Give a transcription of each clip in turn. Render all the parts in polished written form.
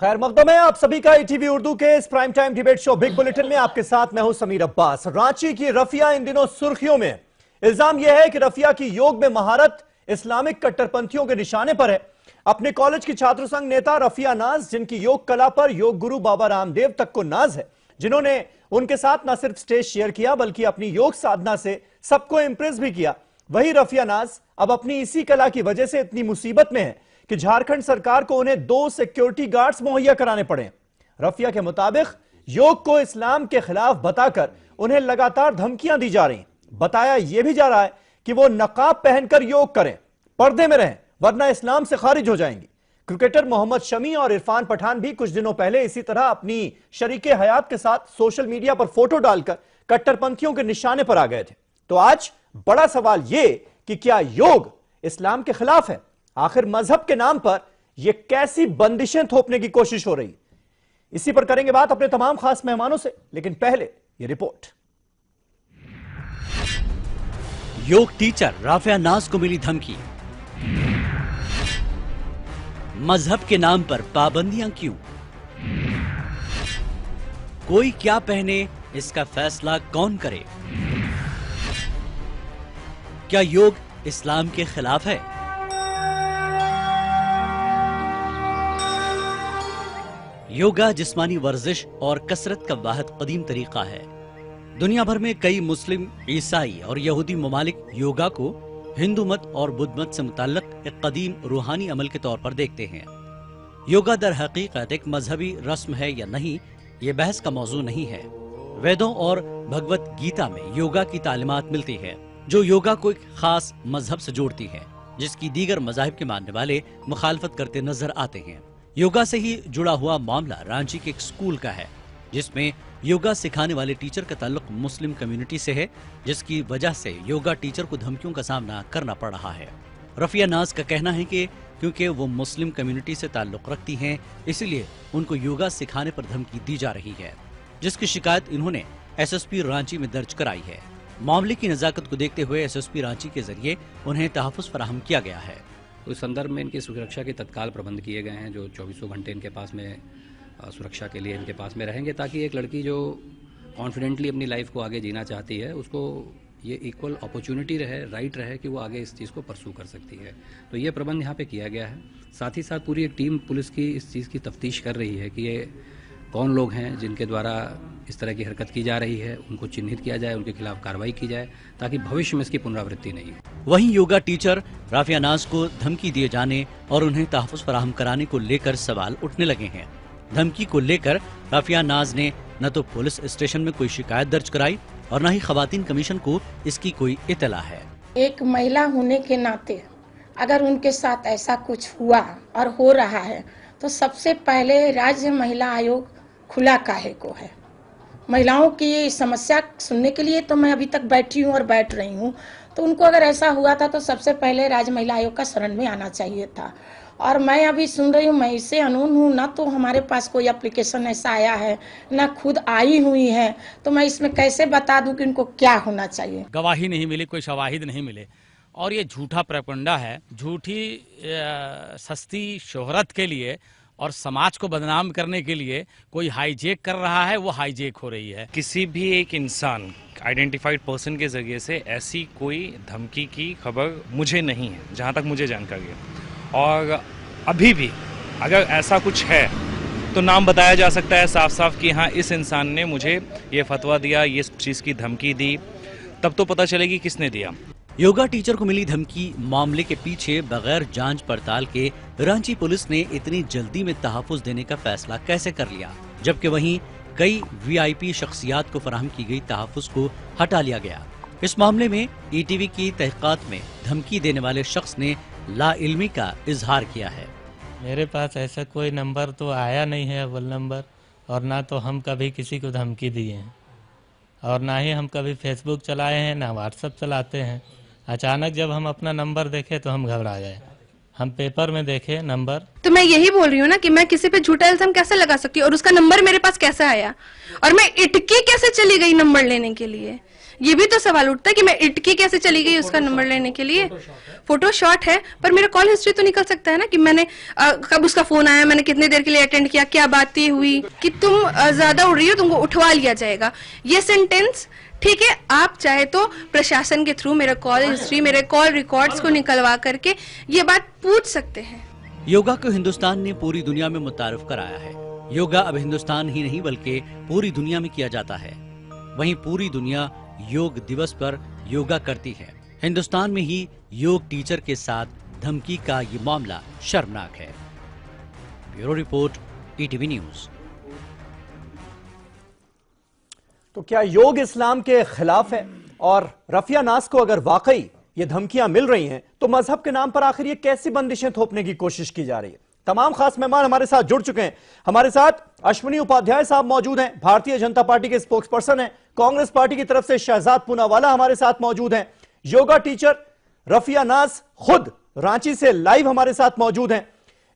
खैर मकदम है आप सभी का ईटीवी उर्दू के इस prime time debate show big bulletin में आपके साथ मैं हूं समीर अब्बास। रांची की रफिया इन दिनों सुर्खियों में। इल्जाम यह है कि रफिया की योग में महारत इस्लामिक कट्टरपंथियों के निशाने पर है। अपने कॉलेज की छात्र संघ नेता रफिया नाज, जिनकी योग कला पर योग गुरु बाबा रामदेव तक को नाज है, जिन्होंने उनके साथ न सिर्फ स्टेज शेयर किया बल्कि अपनी योग साधना से सबको इंप्रेस भी किया, वही रफिया नाज अब अपनी इसी कला की वजह से इतनी मुसीबत में है कि झारखंड सरकार को उन्हें 2 सिक्योरिटी गार्ड्स मुहैया कराने पड़े। रफिया के मुताबिक योग को इस्लाम के खिलाफ बताकर उन्हें लगातार धमकियां दी जा रही। बताया यह भी जा रहा है कि वो नकाब पहनकर योग करें, पर्दे में रहें, वरना इस्लाम से खारिज हो जाएंगी। क्रिकेटर मोहम्मद शमी और इरफान पठान भी कुछ दिनों पहले इसी तरह अपनी शरीके हयात के साथ सोशल मीडिया पर फोटो डालकर कट्टरपंथियों के निशाने पर आ गए थे। तो आज बड़ा सवाल यह कि क्या योग इस्लाम के खिलाफ है? आखिर मजहब के नाम पर यह कैसी बंदिशें थोपने की कोशिश हो रही? इसी पर करेंगे बात अपने तमाम खास मेहमानों से, लेकिन पहले यह रिपोर्ट। योग टीचर राफिया नाज को मिली धमकी। मजहब के नाम पर पाबंदियां क्यों? कोई क्या पहने, इसका फैसला कौन करे? क्या योग इस्लाम के खिलाफ है? योगा जिस्मानी वर्जिश और कसरत का वाहिद कदीम तरीका है। दुनिया भर में कई मुस्लिम, ईसाई और यहूदी ममालिक योगा को हिंदू मत और बुद्ध मत से मुताल्लिक एक कदीम रूहानी अमल के तौर पर देखते हैं। योगा दर हकीकत एक मजहबी रस्म है या नहीं, ये बहस का मौजू नहीं है। वेदों और भगवत गीता में योगा की तालीमात मिलती है जो योगा को एक खास मजहब से जोड़ती है, जिसकी दीगर मजाहिब के मानने वाले मुखालफत करते नजर आते हैं। योगा से ही जुड़ा हुआ मामला रांची के एक स्कूल का है, जिसमें योगा सिखाने वाले टीचर का ताल्लुक मुस्लिम कम्युनिटी से है, जिसकी वजह से योगा टीचर को धमकियों का सामना करना पड़ रहा है। रफिया नाज का कहना है कि क्योंकि वो मुस्लिम कम्युनिटी से ताल्लुक रखती हैं, इसलिए उनको योगा सिखाने पर धमकी दी जा रही है, जिसकी शिकायत इन्होंने एसएसपी रांची में दर्ज कराई है। मामले की नजाकत को देखते हुए एसएसपी रांची के जरिए उन्हें तहफ़्फ़ुज़ फराहम किया गया है। उस संदर्भ में इनकी सुरक्षा के तत्काल प्रबंध किए गए हैं, जो 24 घंटे इनके पास में सुरक्षा के लिए इनके पास में रहेंगे, ताकि एक लड़की जो कॉन्फिडेंटली अपनी लाइफ को आगे जीना चाहती है, उसको ये इक्वल अपॉर्चुनिटी रहे, राइट रहे कि वो आगे इस चीज़ को परसू कर सकती है। तो ये प्रबंध यहाँ पे किया गया है। साथ ही साथ पूरी एक टीम पुलिस की इस चीज़ की तफ्तीश कर रही है कि ये कौन लोग हैं जिनके द्वारा इस तरह की हरकत की जा रही है, उनको चिन्हित किया जाए, उनके खिलाफ कार्रवाई की जाए, ताकि भविष्य में इसकी पुनरावृत्ति नहीं हो। वहीं योगा टीचर राफिया नाज को धमकी दिए जाने और उन्हें तहफ़्फ़ुज़ फराहम कराने को लेकर सवाल उठने लगे हैं। धमकी को लेकर राफिया नाज ने न तो पुलिस स्टेशन में कोई शिकायत दर्ज कराई और न ही खवातीन कमीशन को इसकी कोई इत्तला है। एक महिला होने के नाते अगर उनके साथ ऐसा कुछ हुआ और हो रहा है, तो सबसे पहले राज्य महिला आयोग खुला काहे को है? महिलाओं की समस्या सुनने के लिए तो मैं अभी तक बैठी हूँ और बैठ रही हूँ। तो उनको अगर ऐसा हुआ था तो सबसे पहले राज्य महिला आयोग का शरण में आना चाहिए था। और मैं अभी सुन रही हूँ, मैं इससे अनून हूँ, ना तो हमारे पास कोई एप्लीकेशन ऐसा आया है, ना खुद आई हुई है, तो मैं इसमें कैसे बता दूं कि इनको क्या होना चाहिए? गवाही नहीं मिली, कोई शवाहिद नहीं मिले, और ये झूठा प्रोपेगेंडा है। झूठी सस्ती शोहरत के लिए और समाज को बदनाम करने के लिए कोई हाईजेक कर रहा है, वो हाईजेक हो रही है। किसी भी एक इंसान, आइडेंटिफाइड पर्सन के जरिए से ऐसी कोई धमकी की खबर मुझे नहीं है, जहाँ तक मुझे जानकारी है। और अभी भी अगर ऐसा कुछ है तो नाम बताया जा सकता है साफ साफ कि हाँ, इस इंसान ने मुझे ये फतवा दिया, ये चीज़ की धमकी दी, तब तो पता चलेगी किसने दिया। योगा टीचर को मिली धमकी मामले के पीछे बगैर जांच पड़ताल के रांची पुलिस ने इतनी जल्दी में तहफ़्फ़ुज़ देने का फैसला कैसे कर लिया, जबकि वहीं कई वीआईपी शख्सियात को फराहम की गई तहफ़्फ़ुज़ को हटा लिया गया। इस मामले में ईटीवी की तहक़ीक़ात में धमकी देने वाले शख्स ने लाइल्मी का इजहार किया है। मेरे पास ऐसा कोई नंबर तो आया नहीं है, अव्वल नंबर, और ना तो हम कभी किसी को धमकी दिए हैं, और ना ही हम कभी फेसबुक चलाए हैं, ना व्हाट्सएप चलाते हैं। अचानक जब हम अपना नंबर देखे तो हम घबरा गए। हम पेपर में देखे नंबर, तो मैं यही बोल रही हूँ ना कि मैं किसी पे झूठा इल्जाम कैसे लगा सकती हूँ, और उसका नंबर मेरे पास कैसे आया, और मैं इटकी कैसे चली गई नंबर लेने के लिए। ये भी तो सवाल उठता है कि मैं इटकी कैसे चली गई उसका नंबर लेने के लिए। फोटो शॉट है पर मेरा कॉल हिस्ट्री तो निकल सकता है ना कि मैंने कब उसका फोन आया, मैंने कितने देर के लिए अटेंड किया, क्या बातें हुई। कि तुम ज्यादा उड़ रही हो, तुमको उठवा लिया जाएगा, ये सेंटेंस ठीक है। आप चाहे तो प्रशासन के थ्रू मेरा कॉल हिस्ट्री, मेरे कॉल रिकॉर्ड्स को निकलवा करके ये बात पूछ सकते हैं। योगा को हिंदुस्तान ने पूरी दुनिया में मुतारिफ कराया है। योगा अब हिंदुस्तान ही नहीं बल्कि पूरी दुनिया में किया जाता है। वहीं पूरी दुनिया योग दिवस पर योगा करती है। हिंदुस्तान में ही योग टीचर के साथ धमकी का ये मामला शर्मनाक है। Bureau report, ETV news. तो क्या योग इस्लाम के खिलाफ है? और रफिया नाज को अगर वाकई ये धमकियां मिल रही हैं तो मजहब के नाम पर आखिर ये कैसी बंदिशें थोपने की कोशिश की जा रही है? तमाम खास मेहमान हमारे साथ जुड़ चुके हैं। हमारे साथ अश्विनी उपाध्याय साहब मौजूद हैं, भारतीय जनता पार्टी के स्पोक्स पर्सन हैं। कांग्रेस पार्टी की तरफ से शहजाद पूनावाला हमारे साथ मौजूद हैं। योगा टीचर रफिया नाज खुद रांची से लाइव हमारे साथ मौजूद हैं।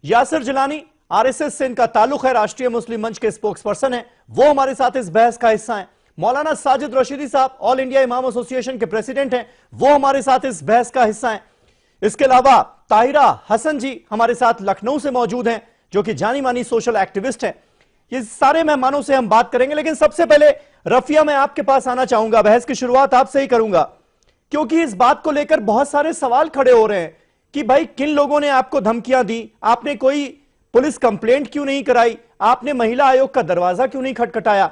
यासिर जिलानी, आरएसएस से इनका ताल्लुक है, राष्ट्रीय मुस्लिम मंच के स्पोक्स पर्सन हैं, वो हमारे साथ इस बहस का हिस्सा हैं। मौलाना साजिद रशीदी साहब ऑल इंडिया इमाम एसोसिएशन के प्रेसिडेंट हैं, वो हमारे साथ इस बहस का हिस्सा हैं। इसके अलावा ताहिरा हसन जी हमारे साथ लखनऊ से मौजूद हैं, जो कि जानी मानी सोशल एक्टिविस्ट हैं। ये सारे मेहमानों से हम बात करेंगे, लेकिन सबसे पहले रफिया मैं आपके पास आना चाहूंगा। बहस की शुरुआत आपसे ही करूंगा, क्योंकि इस बात को लेकर बहुत सारे सवाल खड़े हो रहे हैं कि भाई किन लोगों ने आपको धमकियां दी, आपने कोई पुलिस कंप्लेंट क्यों नहीं कराई, आपने महिला आयोग का दरवाजा क्यों नहीं खटखटाया।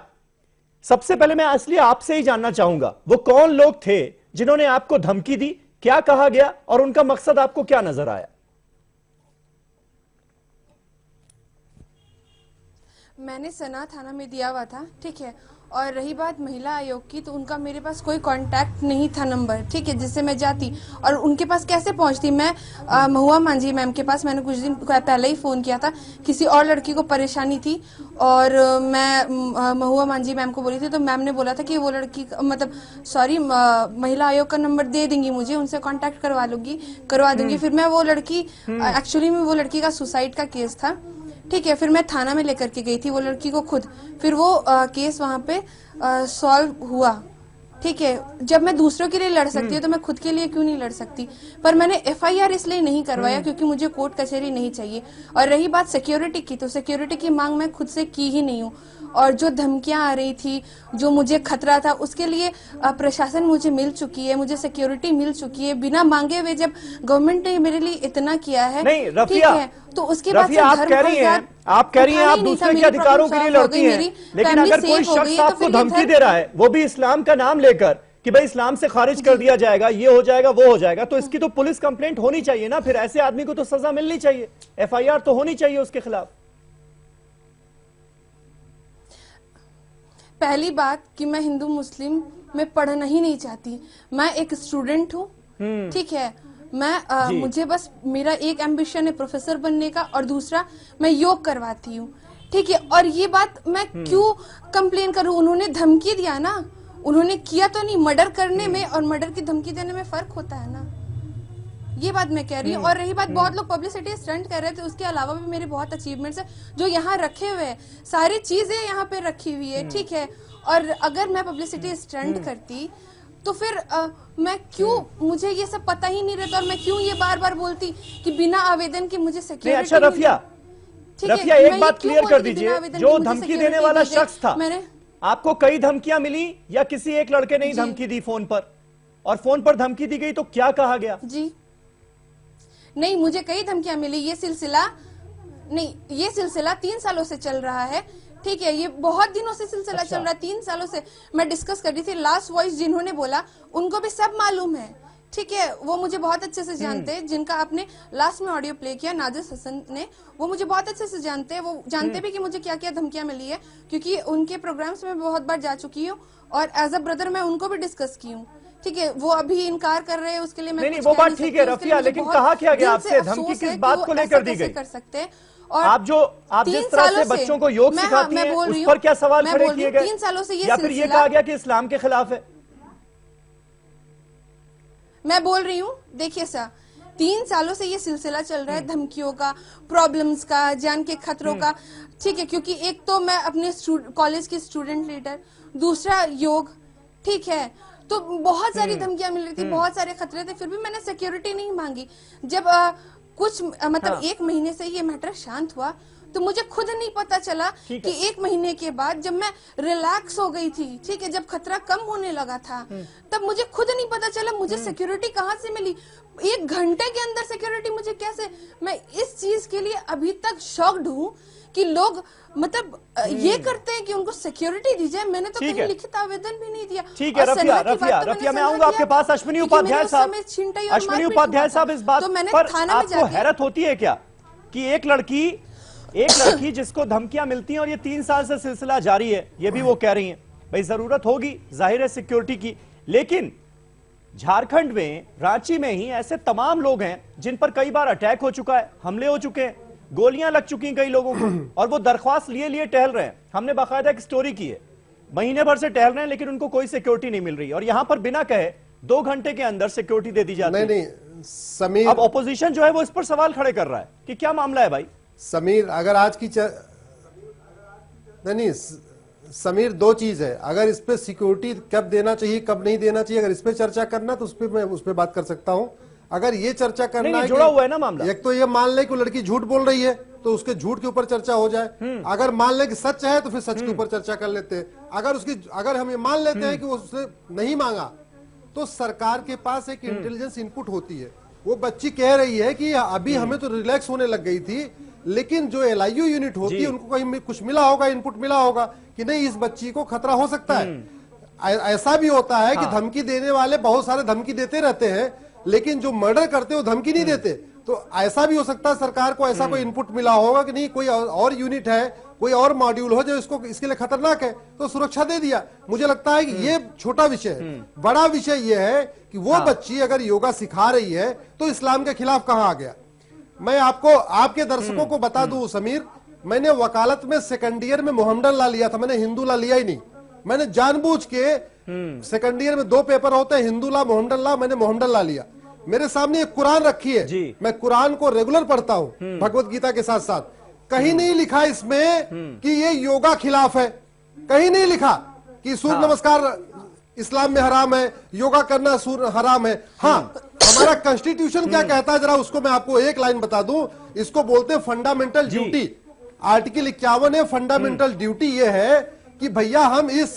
सबसे पहले मैं असली आपसे ही जानना चाहूंगा, वो कौन लोग थे जिन्होंने आपको धमकी दी, क्या कहा गया और उनका मकसद आपको क्या नजर आया? मैंने सना थाना में दिया हुआ था, ठीक है। और रही बात महिला आयोग की, तो उनका मेरे पास कोई कांटेक्ट नहीं था नंबर, ठीक है, जिससे मैं जाती। और उनके पास कैसे पहुंचती मैं? महुआ मांझी मैम के पास मैंने कुछ दिन पहले ही फ़ोन किया था, किसी और लड़की को परेशानी थी और मैं महुआ मांझी मैम को बोली थी, तो मैम ने बोला था कि वो लड़की महिला आयोग का नंबर दे देंगी मुझे, उनसे कॉन्टैक्ट करवा दूंगी। फिर मैं वो लड़की, एक्चुअली में वो लड़की का सुसाइड का केस था, ठीक है। फिर मैं थाना में लेकर के गई थी वो लड़की को खुद। फिर वो केस वहां पे सॉल्व हुआ, ठीक है। जब मैं दूसरों के लिए लड़ सकती हूँ तो मैं खुद के लिए क्यों नहीं लड़ सकती? पर मैंने एफआईआर इसलिए नहीं करवाया क्योंकि मुझे कोर्ट कचहरी नहीं चाहिए। और रही बात सिक्योरिटी की, तो सिक्योरिटी की मांग मैं खुद से की ही नहीं हूँ। और जो धमकियां आ रही थी, जो मुझे खतरा था, उसके लिए प्रशासन मुझे मिल चुकी है, मुझे सिक्योरिटी मिल चुकी है बिना मांगे हुए। जब गवर्नमेंट ने मेरे लिए इतना किया है, नहीं रफिया, तो उसके बाद रफिया आप कह रही हैं आप दूसरे के अधिकारों के लिए लड़ती हैं, लेकिन अगर कोई शख्स आपको धमकी दे रहा है, वो भी इस्लाम का नाम लेकर कि भाई इस्लाम से खारिज कर दिया जाएगा, ये हो जाएगा, वो हो जाएगा, तो इसकी तो पुलिस कंप्लेंट होनी चाहिए ना। फिर ऐसे आदमी को तो सजा मिलनी चाहिए, एफआईआर तो होनी चाहिए उसके खिलाफ। पहली बात कि मैं हिंदू मुस्लिम में पढ़ना ही नहीं चाहती, मैं एक स्टूडेंट हूँ, ठीक है। मैं मुझे बस मेरा एक एम्बिशन है प्रोफेसर बनने का, और दूसरा मैं योग करवाती हूँ, ठीक है। और ये बात मैं क्यों कंप्लेन करूँ? उन्होंने धमकी दिया ना, उन्होंने किया तो नहीं। मर्डर करने में और मर्डर की धमकी देने में फर्क होता है ना, ये बात मैं कह रही हूँ। और रही बात, बहुत लोग पब्लिसिटी स्टंट कर रहे थे, उसके अलावा भी मेरे बहुत अचीवमेंट्स है जो यहाँ रखे हुए हैं, सारी चीजें यहाँ पे रखी हुई है, ठीक है। और अगर मैं पब्लिसिटी स्टंट करती तो फिर मैं क्यों, मुझे ये सब पता ही नहीं रहता, और मैं क्यों ये बार बार बोलती कि बिना आवेदन के मुझे सिक्योरिटी। अच्छा रफिया, एक बात क्लियर कर दीजिए, जो धमकी देने वाला शख्स था, आपको कई धमकियां मिली या किसी एक लड़के ने ही धमकी दी फोन पर? और फोन पर धमकी दी गई तो क्या कहा गया? जी नहीं, मुझे कई धमकियां मिली। ये सिलसिला 3 सालों से चल रहा है, ठीक है। ये बहुत दिनों से सिलसिला चल रहा है, 3 सालों से मैं डिस्कस कर रही थी। लास्ट वॉइस जिन्होंने बोला उनको भी सब मालूम है, ठीक है। वो मुझे बहुत अच्छे से जानते हैं, जिनका आपने लास्ट में ऑडियो प्ले किया नाजिस हसन ने, वो मुझे बहुत अच्छे से जानते हैं। वो जानते भी कि मुझे क्या क्या धमकियां मिली है, क्योंकि उनके प्रोग्राम्स में बहुत बार जा चुकी हूँ, और एज अ ब्रदर मैं उनको भी डिस्कस की हूँ, ठीक है। वो अभी इनकार कर रहे हैं, उसके लिए मैं नहीं, वो बात ठीक है रफिया, लेकिन कहा क्या गया आपसे? धमकी किस बात को लेकर दी गई? कर सकते हैं। और आप जिस तरह से बच्चों को योग सिखाती हैं, उस पर क्या सवाल खड़े किए गए? 3 सालों से ये, या फिर ये कहा गया कि इस्लाम के खिलाफ है? मैं बोल रही हूँ, देखिए सर, 3 सालों से ये सिलसिला चल रहा है, धमकियों का, प्रॉब्लम्स का, जान के खतरों का, ठीक है। क्योंकि एक तो मैं अपने कॉलेज की स्टूडेंट लीडर, दूसरा योग, ठीक है। तो बहुत सारी धमकियां मिल रही थी, बहुत सारे खतरे थे, फिर भी मैंने सिक्योरिटी नहीं मांगी। जब कुछ मतलब 1 महीने से ये मैटर शांत हुआ तो मुझे खुद नहीं पता चला कि 1 महीने के बाद जब मैं रिलैक्स हो गई थी, ठीक है, जब खतरा कम होने लगा था, तब मुझे खुद नहीं पता चला मुझे सिक्योरिटी कहाँ से मिली। 1 घंटे के अंदर सिक्योरिटी मुझे कैसे, मैं इस चीज के लिए अभी तक शॉक्ड हूँ कि लोग मतलब ये करते हैं कि उनको सिक्योरिटी दी जाए। मैंने तो कहीं लिखित आवेदन भी नहीं दिया। ठीक है रफिया मैं आऊंगा आपके पास। अश्विनी उपाध्याय साहब, अश्विनी उपाध्याय साहब, इस बात पर आपको हैरत होती है क्या कि एक लड़की जिसको धमकियां मिलती हैं और ये 3 साल से सिलसिला जारी है, ये भी वो कह रही हैं भाई जरूरत होगी जाहिर है सिक्योरिटी की, लेकिन झारखंड में रांची में ही ऐसे तमाम लोग हैं जिन पर कई बार अटैक हो चुका है, हमले हो चुके हैं, गोलियां लग चुकी हैं कई लोगों को, और वो दरख्वास्त लिए टहल रहे हैं। हमने बाकायदा एक स्टोरी की है, महीने भर से टहल रहे हैं लेकिन उनको कोई सिक्योरिटी नहीं मिल रही, और यहां पर बिना कहे 2 घंटे के अंदर सिक्योरिटी दे दी जाती है। नहीं समीर, अब ऑपोजिशन जो है वो इस पर सवाल खड़े कर रहा है कि क्या मामला है भाई। समीर अगर आज की नहीं समीर 2 चीज है, अगर इस पे सिक्योरिटी कब देना चाहिए कब नहीं देना चाहिए, अगर इस पे चर्चा करना तो मैं उस पे बात कर सकता हूं। अगर ये चर्चा करना है, जुड़ा हुआ है ना मामला, एक तो ये मान ले कि लड़की झूठ बोल रही है तो उसके झूठ के ऊपर चर्चा हो जाए, अगर मान ले कि सच है तो फिर सच के ऊपर चर्चा कर लेते हैं। अगर हम ये मान लेते हैं कि वो उसने नहीं मांगा तो सरकार के पास एक इंटेलिजेंस इनपुट होती है। वो बच्ची कह रही है कि अभी हमें तो रिलैक्स होने लग गई थी, लेकिन जो LIU यूनिट होती है उनको कहीं कुछ मिला होगा, इनपुट मिला होगा कि नहीं इस बच्ची को खतरा हो सकता है। ऐसा भी होता है कि धमकी देने वाले बहुत सारे धमकी देते रहते हैं, लेकिन जो मर्डर करते हैं वो धमकी नहीं देते। तो ऐसा भी हो सकता है सरकार को ऐसा कोई इनपुट मिला होगा कि नहीं कोई और यूनिट है, कोई और मॉड्यूल हो जो इसके लिए खतरनाक है, तो सुरक्षा दे दिया। मुझे लगता है कि ये छोटा विषय है। बड़ा विषय ये है कि वो बच्ची अगर योगा सिखा रही है तो इस्लाम के खिलाफ कहां आ गया। मैं आपके दर्शकों को बता दूं समीर, मैंने वकालत में 2nd ईयर में मोहम्मदन ला लिया था, मैंने हिंदू ला लिया ही नहीं। मैंने जानबूझ के 2nd ईयर में 2 पेपर होते हैं, हिंदू ला मोहम्मदन ला, मैंने मोहम्मदन ला लिया। मेरे सामने एक कुरान रखी है, मैं कुरान को रेगुलर पढ़ता हूं भगवत गीता के साथ साथ। कहीं नहीं लिखा इसमें कि ये योगा खिलाफ है, कहीं नहीं लिखा कि सूर्य नमस्कार इस्लाम में हराम है, योगा करना सूर्य हराम है। हाँ, हमारा कॉन्स्टिट्यूशन क्या कहता है जरा उसको मैं आपको एक लाइन बता दूं। इसको बोलते हैं फंडामेंटल ड्यूटी। आर्टिकल 51 है, फंडामेंटल ड्यूटी ये है कि भैया हम इस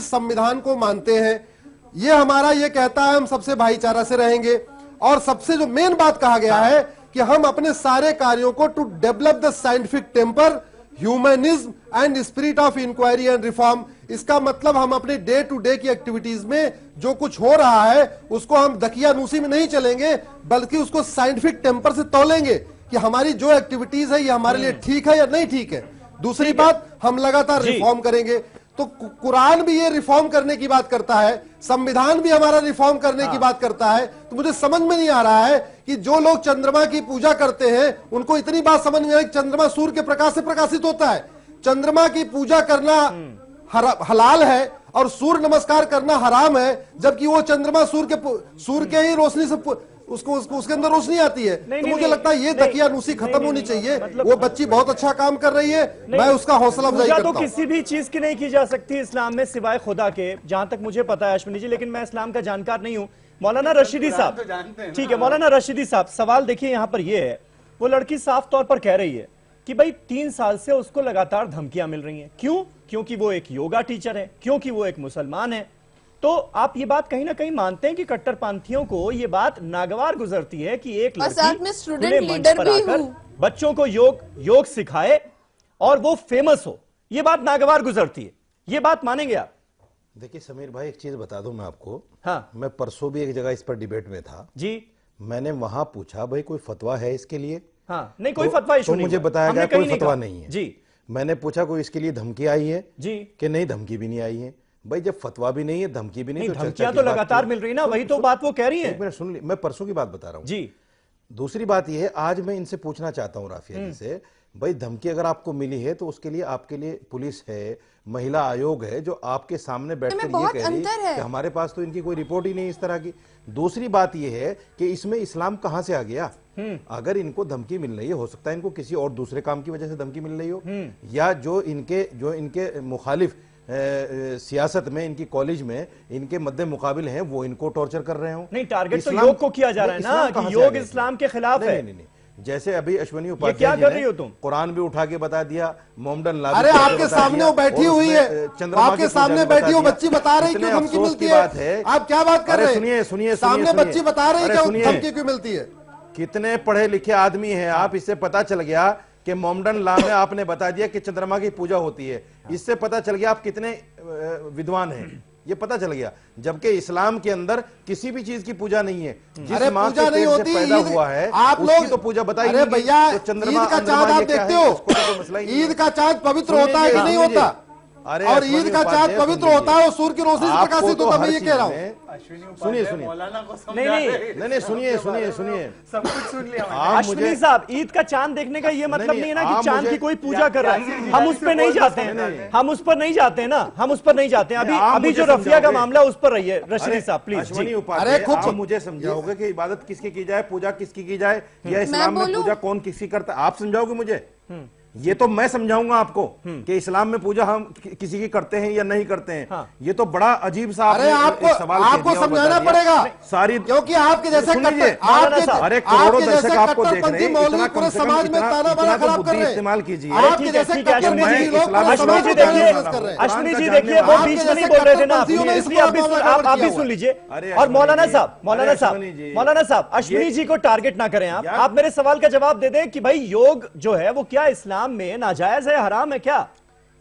संविधान को मानते हैं, ये हमारा ये कहता है हम सबसे भाईचारा से रहेंगे, और सबसे जो मेन बात कहा गया है कि हम अपने सारे कार्यों को to develop the scientific temper, humanism and spirit of inquiry and reform. इसका मतलब हम अपने डे टू डे की एक्टिविटीज में जो कुछ हो रहा है उसको हम दकियानूसी में नहीं चलेंगे, बल्कि उसको साइंटिफिक टेम्पर से तोलेंगे कि हमारी जो एक्टिविटीज है ये हमारे लिए ठीक है या नहीं ठीक है। दूसरी बात, हम लगातार रिफॉर्म करेंगे। तो कुरान भी ये रिफॉर्म करने की बात करता है, संविधान भी हमारा रिफॉर्म करने की बात करता है। तो मुझे समझ में नहीं आ रहा है कि जो लोग चंद्रमा की पूजा करते हैं उनको इतनी बात समझ में आई कि चंद्रमा सूर्य के प्रकाश से प्रकाशित होता है। चंद्रमा की पूजा करना हलाल है और सूर्य नमस्कार करना हराम है, जबकि वो चंद्रमा सूर्य के ही रोशनी से उसके अंदर रोशनी आती है। तो मुझे लगता है ये दकियानूसी खत्म होनी चाहिए। वो बच्ची बहुत अच्छा काम कर रही है, मैं उसका हौसला अफजाई करता हूं। तो किसी भी चीज की नहीं की जा सकती इस्लाम में सिवाय खुदा के, जहां तक मुझे पता है अश्विनी जी, लेकिन मैं इस्लाम का जानकार नहीं हूं। मौलाना रशीदी साहब, ठीक है मौलाना रशीदी साहब, सवाल देखिए यहां पर यह है, वो लड़की साफ तौर पर कह रही है कि भाई 3 साल से उसको लगातार धमकियां मिल रही हैं। क्यों? क्योंकि वो एक योगा टीचर है, क्योंकि वो एक मुसलमान है। तो आप ये बात कहीं ना कहीं मानते हैं कि कट्टरपंथियों को ये बात नागवार गुजरती है कि एक लड़की स्टूडेंट लीडर भी हूं, बच्चों को योग सिखाए और वो फेमस हो, ये बात नागवार गुजरती है, ये बात मानेंगे आप? देखिए समीर भाई, एक चीज बता दूं मैं आपको। हाँ, मैं परसों भी एक जगह इस पर डिबेट में था जी। मैंने वहां पूछा भाई कोई फतवा है इसके लिए? हाँ, नहीं कोई फतवा इशू नहीं, मुझे बताया गया कोई फतवा नहीं है जी। मैंने पूछा कोई इसके लिए धमकी आई है जी? कि नहीं, धमकी भी नहीं आई है। भाई जब फतवा भी नहीं है, धमकी भी नहीं, तो धमकियां तो लगातार मिल रही ना, वही तो बात वो कह रही है। एक मिनट सुन ली, मैं परसों की बात बता रहा हूं जी। दूसरी बात यह है, आज मैं इनसे पूछना चाहता हूं राफिया जी से, भाई धमकी अगर आपको मिली है तो उसके लिए आपके लिए पुलिस है, महिला आयोग है, जो आपके सामने बैठकर ये कह रही है कि हमारे पास तो इनकी कोई रिपोर्ट ही नहीं इस तरह की। दूसरी बात यह है कि इसमें इस्लाम कहां से आ गया? अगर इनको धमकी मिल रही है, हो सकता है इनको किसी और दूसरे काम की वजह से धमकी मिल रही हो, या जो इनके मुखालिफ सियासत में, इनकी कॉलेज में इनके मद्दे मुकाबिल हैं, वो इनको टॉर्चर कर रहे हो। नहीं, टारगेट तो योग को किया जा रहा है ना कि योग इस्लाम के खिलाफ है। नहीं, जैसे अभी अश्विनी उपाध्याय क्या कर रही हो तुम? कुरान भी उठा के बता दिया, मोमडन लाल, अरे आपके सामने वो बैठी हुई है, आपके सामने बैठी हो बच्ची बता रही क्यों धमकी मिलती है। आप क्या बात कर रहे हैं? सुनिए, सामने बच्ची बता रही है धमकी क्यों मिलती है। कितने पढ़े लिखे आदमी हैं आप, इससे पता चल गया कि मोमडन ला में आपने बता दिया कि चंद्रमा की पूजा होती है, इससे पता चल गया आप कितने विद्वान हैं, ये पता चल गया। जबकि इस्लाम के अंदर किसी भी चीज की पूजा नहीं है। जिस मां के पेट से पैदा हुआ है आप लोग तो पूजा बताइए। अरे भैया, तो चंद्रमा ईद का चांद आप देखते हो, ईद का चांद पवित्र होता है कि नहीं होता? अरे और ईद का चांद पवित्र होता है और सूर्य की रोशनी से प्रकाशित होता है। मैं ये कह रहा हूँ। सुनिए, नहीं, सुनिए, सब कुछ सुन लिया। अश्विनी साहब, ईद का चांद देखने का ये मतलब नहीं है ना कि चांद की कोई पूजा कर रहा है। हम उस पर नहीं जाते हैं, हम उस पर नहीं जाते हैं ना, हम उस पर नहीं जाते हैं। अभी जो रफिया का मामला उस पर रहिए रश्मि साहब प्लीज। अरे खूब मुझे समझाओगे कि इबादत किसकी की जाए, पूजा किसकी की जाए, या इस्लाम में पूजा कौन किसकी करता है? आप समझाओगे मुझे? ये तो मैं समझाऊंगा आपको कि इस्लाम में पूजा हम किसी की करते हैं या नहीं करते हैं। हाँ। ये तो बड़ा अजीब सा आपको समझाना पड़ेगा सारी, क्योंकि आपके जैसे अरे करोड़ों दर्शक आपको देख रहे हैं, पूरे समाज में ताना बाना खराब कर रहे हैं। इस्तेमाल कीजिए। आपके जैसे अश्विनी जी देखिए, वो बीच में नहीं बोल रहे थे ना, इसलिए आप भी सुन लीजिए। और मौलाना साहब अश्विनी जी को टारगेट ना करें आप मेरे सवाल का जवाब दे दें कि भाई योग जो है वो क्या इस्लाम में नाजायज है, हराम है क्या?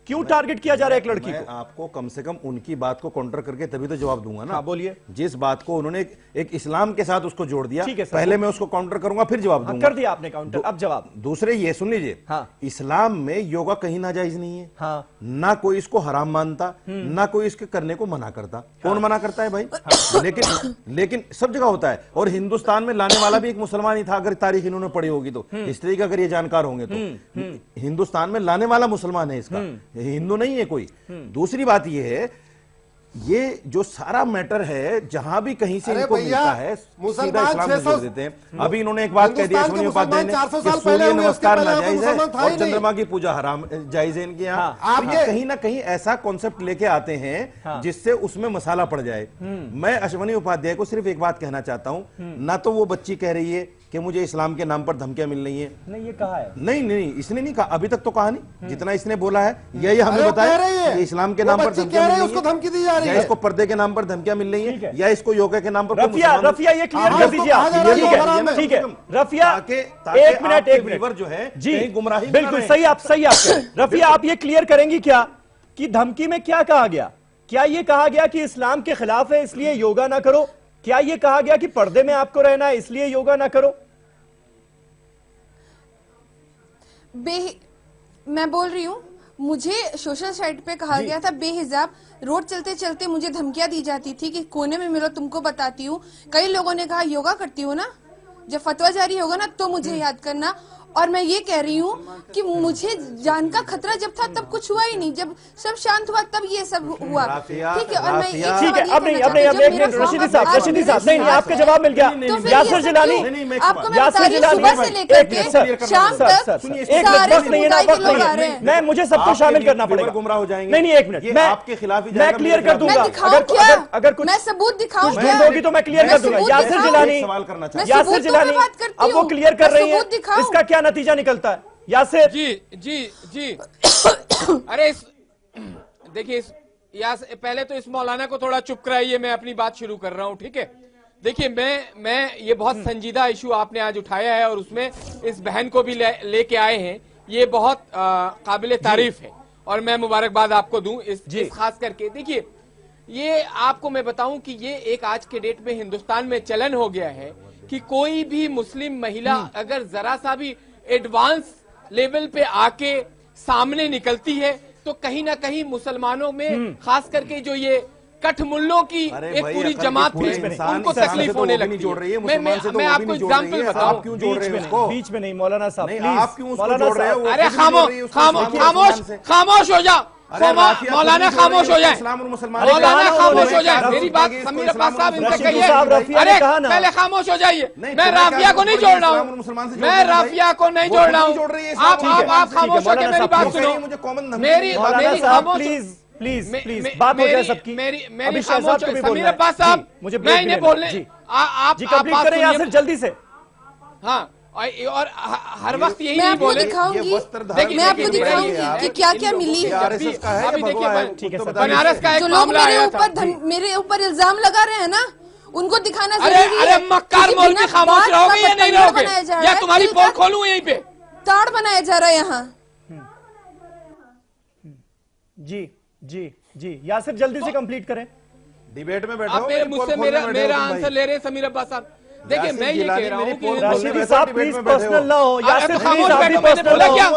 क्यों टारगेट किया जा रहा है एक लड़की को? आपको कम से कम उनकी बात को काउंटर करके तभी तो जवाब दूंगा ना। हाँ, बोलिए। जिस बात को उन्होंने एक इस्लाम के साथ उसको जोड़ दिया, पहले मैं उसको काउंटर करूंगा फिर जवाब दूंगा। कर दिया आपने काउंटर, अब जवाब। दूसरे ये सुन लीजिए। हाँ। इस्लाम में योगा कहीं नाजायज नहीं है। हाँ। ना कोई इसको हराम मानता, ना कोई इसके करने को मना करता। कौन मना करता है भाई? लेकिन सब जगह होता है। और हिंदुस्तान में लाने वाला भी एक मुसलमान ही था, अगर तारीख इन्होंने पढ़ी होगी तो, हिस्ट्री का अगर ये जानकार होंगे तो। हिंदुस्तान में लाने वाला मुसलमान है इसका, हिंदू नहीं है कोई। दूसरी बात यह है, ये जो सारा मैटर है जहां भी कहीं से इनको मिलता है सीधा इस्लाम में जोड़ देते हैं। अभी इन्होंने एक बात कह दी अश्विनी उपाध्याय ने कि सूर्य नमस्कार नाजायज है और चंद्रमा की पूजा हराम जायज है इनके यहाँ। आप ये कहीं ना कहीं ऐसा कॉन्सेप्ट लेके आते हैं जिससे उसमें मसाला पड़ जाए। मैं अश्विनी उपाध्याय को सिर्फ एक बात कहना चाहता हूं, ना तो वो बच्ची कह रही है कि मुझे इस्लाम के नाम पर धमकियां मिल रही हैं। नहीं, ये कहा है। नहीं, इसने नहीं कहा, अभी तक तो कहा नहीं। जितना इसने बोला है यही हमें बताया कि इस्लाम के नाम पर धमकियां मिल रही हैं, धमकी दी जा रही है, या इसको पर्दे के नाम पर धमकियां मिल रही हैं, या इसको योगा के नाम पर। रफिया ये क्लियर कर दीजिए आप। ठीक है रफिया, एक मिनट जो है जी, गुमराही बिल्कुल सही आप रफिया आप ये क्लियर करेंगी क्या कि धमकी में क्या कहा गया? क्या ये कहा गया कि इस्लाम के खिलाफ है इसलिए योगा ना करो? क्या ये कहा गया कि पर्दे में आपको रहना है इसलिए योगा ना करो? मैं बोल रही हूँ, मुझे सोशल साइट पे कहा गया था बेहिजाब, रोड चलते चलते मुझे धमकियां दी जाती थी कि कोने में मिलो तुमको बताती हूँ। कई लोगों ने कहा योगा करती हो ना, जब फतवा जारी होगा ना तो मुझे याद करना। और मैं ये कह रही हूँ कि मुझे जान का खतरा जब था तब कुछ हुआ ही नहीं, जब सब शांत हुआ तब ये सब हुआ। ठीक है, और मैं ठीक है, अब नहीं रशीदी साहब नहीं, आपका जवाब मिल गया। यासिर जिलानी, सुबह से लेकर के शाम तक सारे समुदाय के लोग आ रहे हैं। मैं मुझे सबको शामिल करना पड़ेगा, गुमराह हो जाएंगे। नहीं, एक मिनट, मैं आपके खिलाफ मैं क्लियर कर दूंगा। अगर कुछ मैं सबूत दिखाऊं क्या होगी तो मैं क्लियर कर दूंगा। यासिर जिलानी, अब वो क्लियर कर रही है, इसका क्या नतीजा निकलता है? यासिर जी अरे देखिए, पहले तो इस मौलाना को थोड़ा चुप कराइए, मैं अपनी बात शुरू कर रहा हूं। ठीक है, देखिए मैं ये बहुत संजीदा इशू आपने आज उठाया है और उसमें इस बहन को भी लेके आए हैं, ये बहुत काबिले तारीफ है और मैं मुबारकबाद आपको दूं इस खास करके। देखिए, ये आपको मैं बताऊं कि ये एक आज के डेट में हिंदुस्तान में चलन हो गया है कि कोई भी मुस्लिम महिला अगर जरा सा भी एडवांस लेवल पे आके सामने निकलती है तो कहीं ना कहीं मुसलमानों में खास करके जो ये कठमुल्लों की एक पूरी जमात है उनको तकलीफ होने लगती है। मैं आपको एग्जाम्पल बताऊं, बीच में नहीं मौलाना साहब, आप क्यों जोड़ रहे हो? अरे खामोश हो जाओ मौलाना, खामोश हो जाए मौलाना, खामोश हो जाए। मेरी बात समीर अब्बास साहब इनसे कहिए, अरे पहले खामोश हो जाइए। मैं राफिया को नहीं जोड़ रहा हूँ, मैं राफिया को नहीं जोड़ रहा हूँ। आप खामोश होकर मेरी बात सुनो। मेरी खामोश प्लीज प्लीज बात हो जाए सबकी। मेरी समीर अब्बास साहब, मुझे मैं इन्हें बोलने आप कंप्लीट करें यासिर जल्दी से। हाँ, और हर वक्त यही नहीं बोले। मैं आपको दिखाऊंगी कि क्या क्या मिली है। अभी देखिए बनारस का एक मामला आया था, मेरे ऊपर इल्जाम लगा रहे हैं ना, उनको दिखाना जरूरी है। अरे मक्कार मौलवी खामोश रहोगे या नहीं रहोगे, या तुम्हारी पोल खोलूं यहीं पे? ताड़ बनाया जा रहा है यहाँ। जी जी जी यासिर जल्दी से कंप्लीट करें। डिबेट में बैठो। आप मुझसे मेरा आंसर ले रहे हैं समीर अब्बास साहब। देखिए मैं ये कह रहा हूँ कि राशिदी साहब प्लीज पर्सनल ना हो। यासिर खामोश बैठो, मैंने बोला क्या?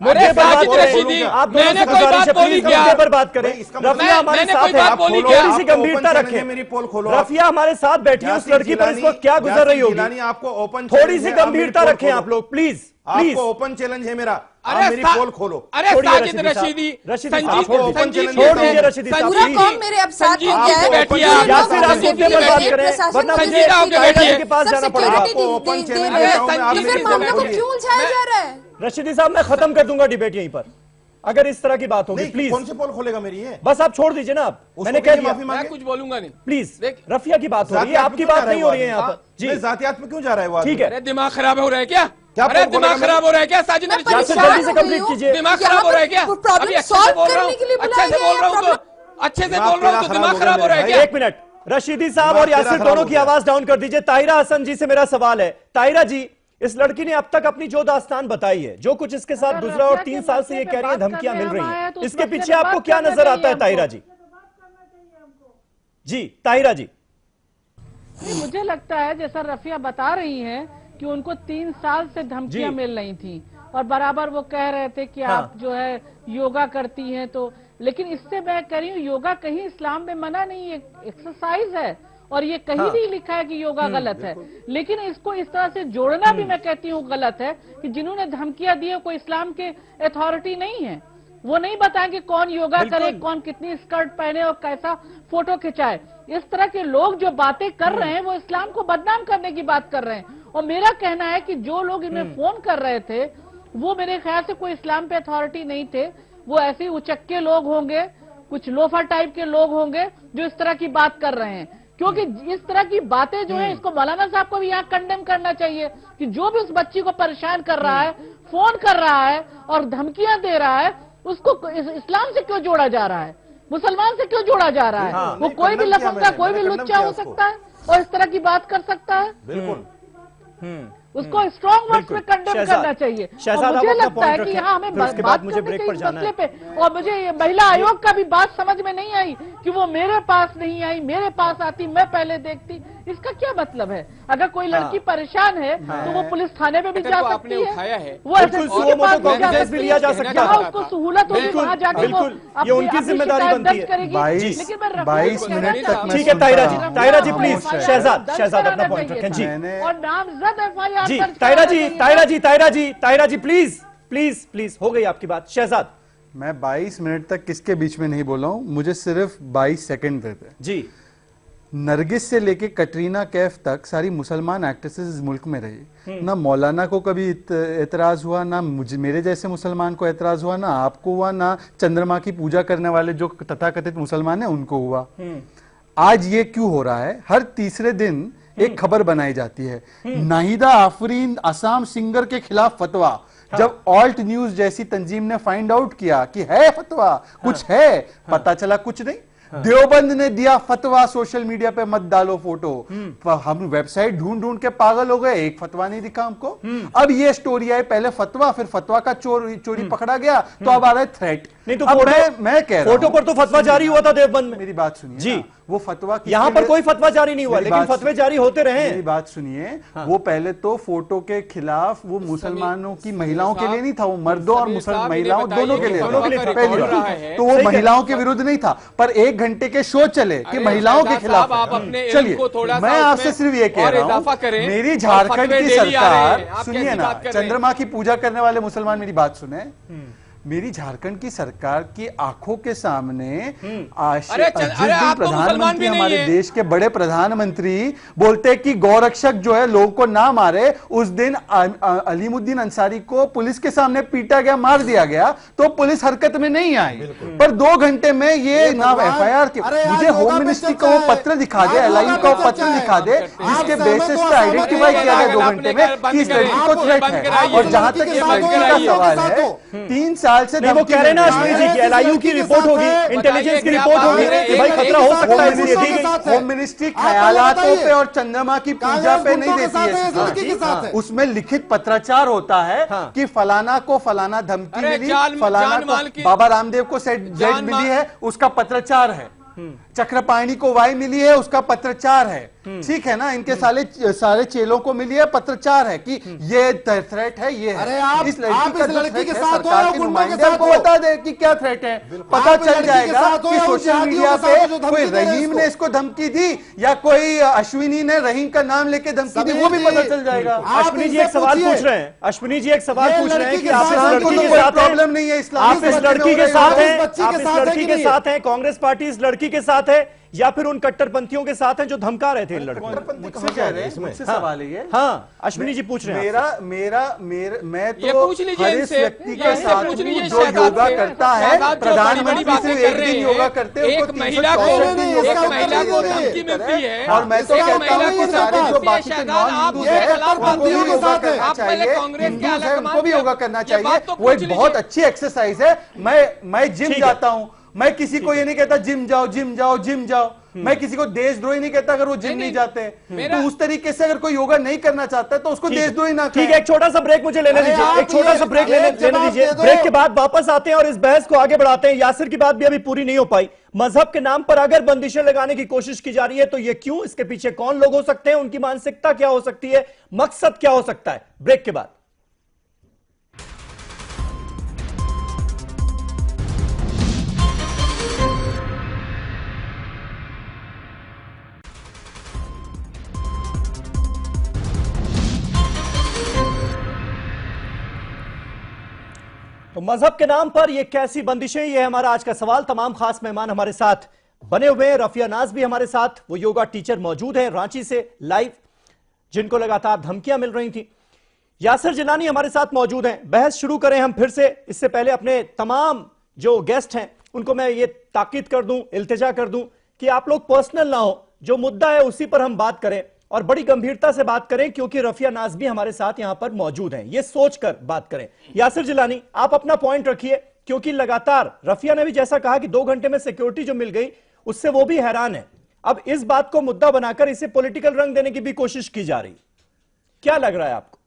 मुद्दे पर बात करें। आप दोनों से गुजारिश है प्लीज मुद्दे पर बात करें। रफिया हमारे साथ है, थोड़ी सी गंभीरता रखें। मेरी पोल खोलो। रफिया हमारे साथ बैठी है, उस लड़की पर इस वक्त क्या गुजर रही होगी, आपको ओपन थोड़ी सी गंभीरता रखें आप लोग प्लीज। आपको ओपन चैलेंज है मेरा, अरे मेरी पोल खोलो। अरे साजिद रशीदी, पूरा कौम मेरे अब साथ हो गया है। यासिर आप मुद्दे पर बात करें वरना मुझे के पास जाना पड़ेगा। फिर मामले को क्यों उलझाया जा रहा है? रशीदी साहब मैं खत्म कर दूंगा डिबेट यहीं पर अगर इस तरह की बात होगी। प्लीज कौन से पोल खोलेगा मेरी है? बस आप छोड़ दीजिए ना। आप मैंने कह दिया, मैं कुछ बोलूंगा नहीं। प्लीज रफिया की बात हो रही है, आपकी बात नहीं हो रही है यहाँ पर। जी जातियात में क्यों जा रहा है वो? ठीक है। अरे दिमाग खराब हो रहा है क्या? अरे दिमाग खराब हो रहा है क्या? साजिद जल्दी से कंप्लीट कीजिए। दिमाग खराब हो रहा है क्या? प्रॉब्लम सॉल्व करने के लिए अच्छे से बोल रहा हूँ तो अच्छे से बोल रहा हूँ तो दिमाग खराब हो रहा है क्या? एक मिनट, रशीदी साहब और यासिर दोनों की आवाज डाउन कर दीजिए। ताहिरा हसन जी से मेरा सवाल है। ताहिरा जी, इस लड़की ने अब तक अपनी जो दास्तान बताई है, जो कुछ इसके साथ गुजरा और 3 साल से ये कह रही है धमकियां मिल रही हैं, इसके पीछे आपको क्या नजर आता है ताहिरा जी? जी ताहिरा जी। मुझे लगता है जैसा रफिया बता रही है कि उनको 3 साल से धमकियां मिल रही थी और बराबर वो कह रहे थे कि आप जो है योगा करती हैं, तो लेकिन इससे मैं कह रही हूँ योगा कहीं इस्लाम में मना नहीं है, एक्सरसाइज है और ये कहीं नहीं लिखा है कि योगा गलत है। लेकिन इसको इस तरह से जोड़ना भी मैं कहती हूँ गलत है कि जिन्होंने धमकियां दी है कोई इस्लाम के अथॉरिटी नहीं है, वो नहीं बताएंगे कौन योगा करे, कौन कितनी स्कर्ट पहने और कैसा फोटो खिंचाए। इस तरह के लोग जो बातें कर रहे हैं वो इस्लाम को बदनाम करने की बात कर रहे हैं। और मेरा कहना है कि जो लोग इन्हें फोन कर रहे थे वो मेरे ख्याल से कोई इस्लाम पे अथॉरिटी नहीं थे, वो ऐसे उचक्के लोग होंगे, कुछ लोफर टाइप के लोग होंगे जो इस तरह की बात कर रहे हैं। क्योंकि इस तरह की बातें जो है इसको मौलाना साहब को भी यहाँ कंडेम करना चाहिए कि जो भी उस बच्ची को परेशान कर रहा है, फोन कर रहा है और धमकियां दे रहा है, उसको इस्लाम से क्यों जोड़ा जा रहा है, मुसलमान से क्यों जोड़ा जा रहा है? वो कोई भी लफंगा, कोई भी लुच्चा हो सकता है और इस तरह की बात कर सकता है। बिल्कुल उसको स्ट्रॉन्ग वर्ड्स में कंडेम करना चाहिए। और मुझे लगता है कि यहाँ हमें बात करनी चाहिए इस मसले पे। और मुझे ये महिला आयोग का भी बात समझ में नहीं आई कि वो मेरे पास नहीं आई, मेरे पास आती मैं पहले देखती, इसका क्या मतलब है? अगर कोई लड़की परेशान है तो वो पुलिस थाने में भी जा सकती है, वो एसएसपी के पास भी जा सकती है, जहाँ उसको सहूलत होगी वहाँ जाके वो उनकी जिम्मेदारी बनती है। लेकिन मैं 22 मिनट तक ठीक है ताहिरा जी प्लीज, शहजाद अपना पॉइंट रखें जी। और नामजद एफआईआर जी Tahira ji please please please, हो गई आपकी बात। शहजाद, मैं 22 मिनट तक किसके बीच में नहीं बोला हूं, मुझे सिर्फ 22 सेकंड देते जी। नरगिस से लेके कटरीना कैफ तक सारी मुसलमान एक्ट्रेसेस इस मुल्क में रही, ना मौलाना को कभी एतराज हुआ, ना मुझे मेरे जैसे मुसलमान को एतराज हुआ, ना आपको हुआ, ना चंद्रमा की पूजा करने वाले जो तथाकथित मुसलमान है उनको हुआ। आज ये क्यों हो रहा है? हर तीसरे दिन एक खबर बनाई जाती है, नाहिदा आफरीन असम सिंगर के खिलाफ फतवा। जब ऑल्ट न्यूज जैसी तंजीम ने फाइंड आउट किया कि है फतवा, कुछ है, पता चला कुछ नहीं। देवबंद ने दिया फतवा, सोशल मीडिया पे मत डालो फोटो। हम वेबसाइट ढूंढ के पागल हो गए, एक फतवा नहीं दिखा हमको। अब ये स्टोरी आई, पहले फतवा, फिर फतवा का चोरी पकड़ा गया, तो अब आ रहा है थ्रेट। नहीं तो मैं कह रहा हूं, फोटो पर तो फतवा जारी हुआ था देवबंद में। मेरी बात सुनिए जी, वो फतवा यहाँ पर कोई फतवा जारी नहीं हुआ, लेकिन फतवे जारी होते रहे। मेरी बात सुनिए, वो पहले तो फोटो के खिलाफ वो मुसलमानों की महिलाओं के लिए नहीं था, वो मर्दों और महिलाओं दोनों के लिए था। पहली बात तो वो महिलाओं के विरुद्ध नहीं था, पर 1 घंटे के शो चले कि महिलाओं के खिलाफ। चलिए, मैं आपसे सिर्फ ये कह रहा हूँ, मेरी झारखंड की सरकार, सुनिए ना, चंद्रमा की पूजा करने वाले मुसलमान, मेरी बात सुने, मेरी झारखंड की सरकार की आंखों के सामने जिस अरे दिन आप तो मुसलमान प्रधानमंत्री भी नहीं हमारे है। देश के बड़े प्रधानमंत्री बोलते हैं कि गौरक्षक जो है लोगों को ना मारे, उस दिन अलीमुद्दीन अंसारी को पुलिस के सामने पीटा गया, मार दिया गया, तो पुलिस हरकत में नहीं आई। पर 2 घंटे में ये ना एफआईआर के, मुझे होम मिनिस्ट्री को वो पत्र दिखा दे, एलआईयू का वो पत्र दिखा दे जिसके बेसिस पे आइडेंटिफाई किया गया 2 घंटे में कि इस लड़की को थ्रेट है। और जहां तक ये लड़की का सवाल है, 3 साल से वो कह रहे हैं ना अश्विनी जी की एलआईयू की रिपोर्ट होगी, इंटेलिजेंस की रिपोर्ट होगी कि भाई खतरा हो सकता है, इसलिए दी गई। होम मिनिस्ट्री ख्यालातों पे और चंद्रमा की पूजा पे नहीं देती है, उसमें लिखित पत्राचार होता है कि फलाना को फलाना धमकी मिली, फलाना को बाबा रामदेव को जेड मिली है, उसका पत्राचार है, चक्रपाणी को वाई मिली है, उसका पत्राचार है। ठीक है ना, इनके सारे चेलों को मिली है, पत्रचार है कि ये थ्रेट है, ये है। आप इस लड़की के साथ सरकार के नुमाइंदे को बता दे कि क्या थ्रेट है, पता चल जाएगा कि सोशल मीडिया पे कोई रहीम ने इसको धमकी दी या कोई अश्विनी ने रहीम का नाम लेके धमकी दी, वो भी पता चल जाएगा। अश्विनी जी एक सवाल पूछ रहे हैं, अश्विनी जी एक सवाल पूछ रहे हैं कि आप इस लड़की के साथ प्रॉब्लम नहीं है, आप इस लड़की के साथ हैं, आप इस लड़की के साथ हैं, कांग्रेस पार्टी इस लड़की के साथ है या फिर उन कट्टरपंथियों के साथ हैं जो धमका रहे थे इन लड़कों को? मुझसे कह रहे हैं, मुझसे सवाल है ये। हाँ, अश्विनी जी पूछ रहे हैं। मैं तो हर इस व्यक्ति के साथ हूं जो योगा करता है। प्रधानमंत्री सिर्फ एक दिन योगा करते हैं, एक महिला को धमकी मिलती है, और मैं तो कहता हूं कि सारे जो बाकी के नॉन हिंदू है उनको भी योगा करना चाहिए, हिंदू है उनको भी योगा करना चाहिए। वो एक बहुत अच्छी एक्सरसाइज है। मैं जिम जाता हूं, मैं किसी को ये नहीं कहता जिम जाओ जिम जाओ जिम जाओ, मैं किसी को देशद्रोही नहीं कहता अगर वो जिम नहीं जाते। तो उस तरीके से अगर कोई योगा नहीं करना चाहता है तो उसको देशद्रोही ना कहें। ठीक है, एक छोटा सा ब्रेक मुझे लेने दीजिए, एक छोटा सा ब्रेक लेने दीजिए। ब्रेक के बाद वापस आते हैं और इस बहस को आगे बढ़ाते हैं। यासिर की बात भी अभी पूरी नहीं हो पाई। मजहब के नाम पर अगर बंदिशें लगाने की कोशिश की जा रही है तो ये क्यों, इसके पीछे कौन लोग हो सकते हैं, उनकी मानसिकता क्या हो सकती है, मकसद क्या हो सकता है? ब्रेक के बाद। तो मजहब के नाम पर ये कैसी बंदिशें, ये हमारा आज का सवाल। तमाम खास मेहमान हमारे साथ बने हुए हैं। रफिया नाज भी हमारे साथ, वो योगा टीचर मौजूद हैं रांची से लाइव, जिनको लगातार धमकियां मिल रही थी। यासिर जिलानी हमारे साथ मौजूद हैं। बहस शुरू करें हम फिर से। इससे पहले अपने तमाम जो गेस्ट हैं उनको मैं ये ताकीद कर दूं, इल्तिजा कर दूं कि आप लोग पर्सनल ना हो, जो मुद्दा है उसी पर हम बात करें और बड़ी गंभीरता से बात करें, क्योंकि रफिया नाज भी हमारे साथ यहां पर मौजूद हैं। ये सोचकर बात करें। यासिर जिलानी, आप अपना पॉइंट रखिए, क्योंकि लगातार रफिया ने भी जैसा कहा कि 2 घंटे में सिक्योरिटी जो मिल गई उससे वो भी हैरान है। अब इस बात को मुद्दा बनाकर इसे पॉलिटिकल रंग देने की भी कोशिश की जा रही, क्या लग रहा है आपको?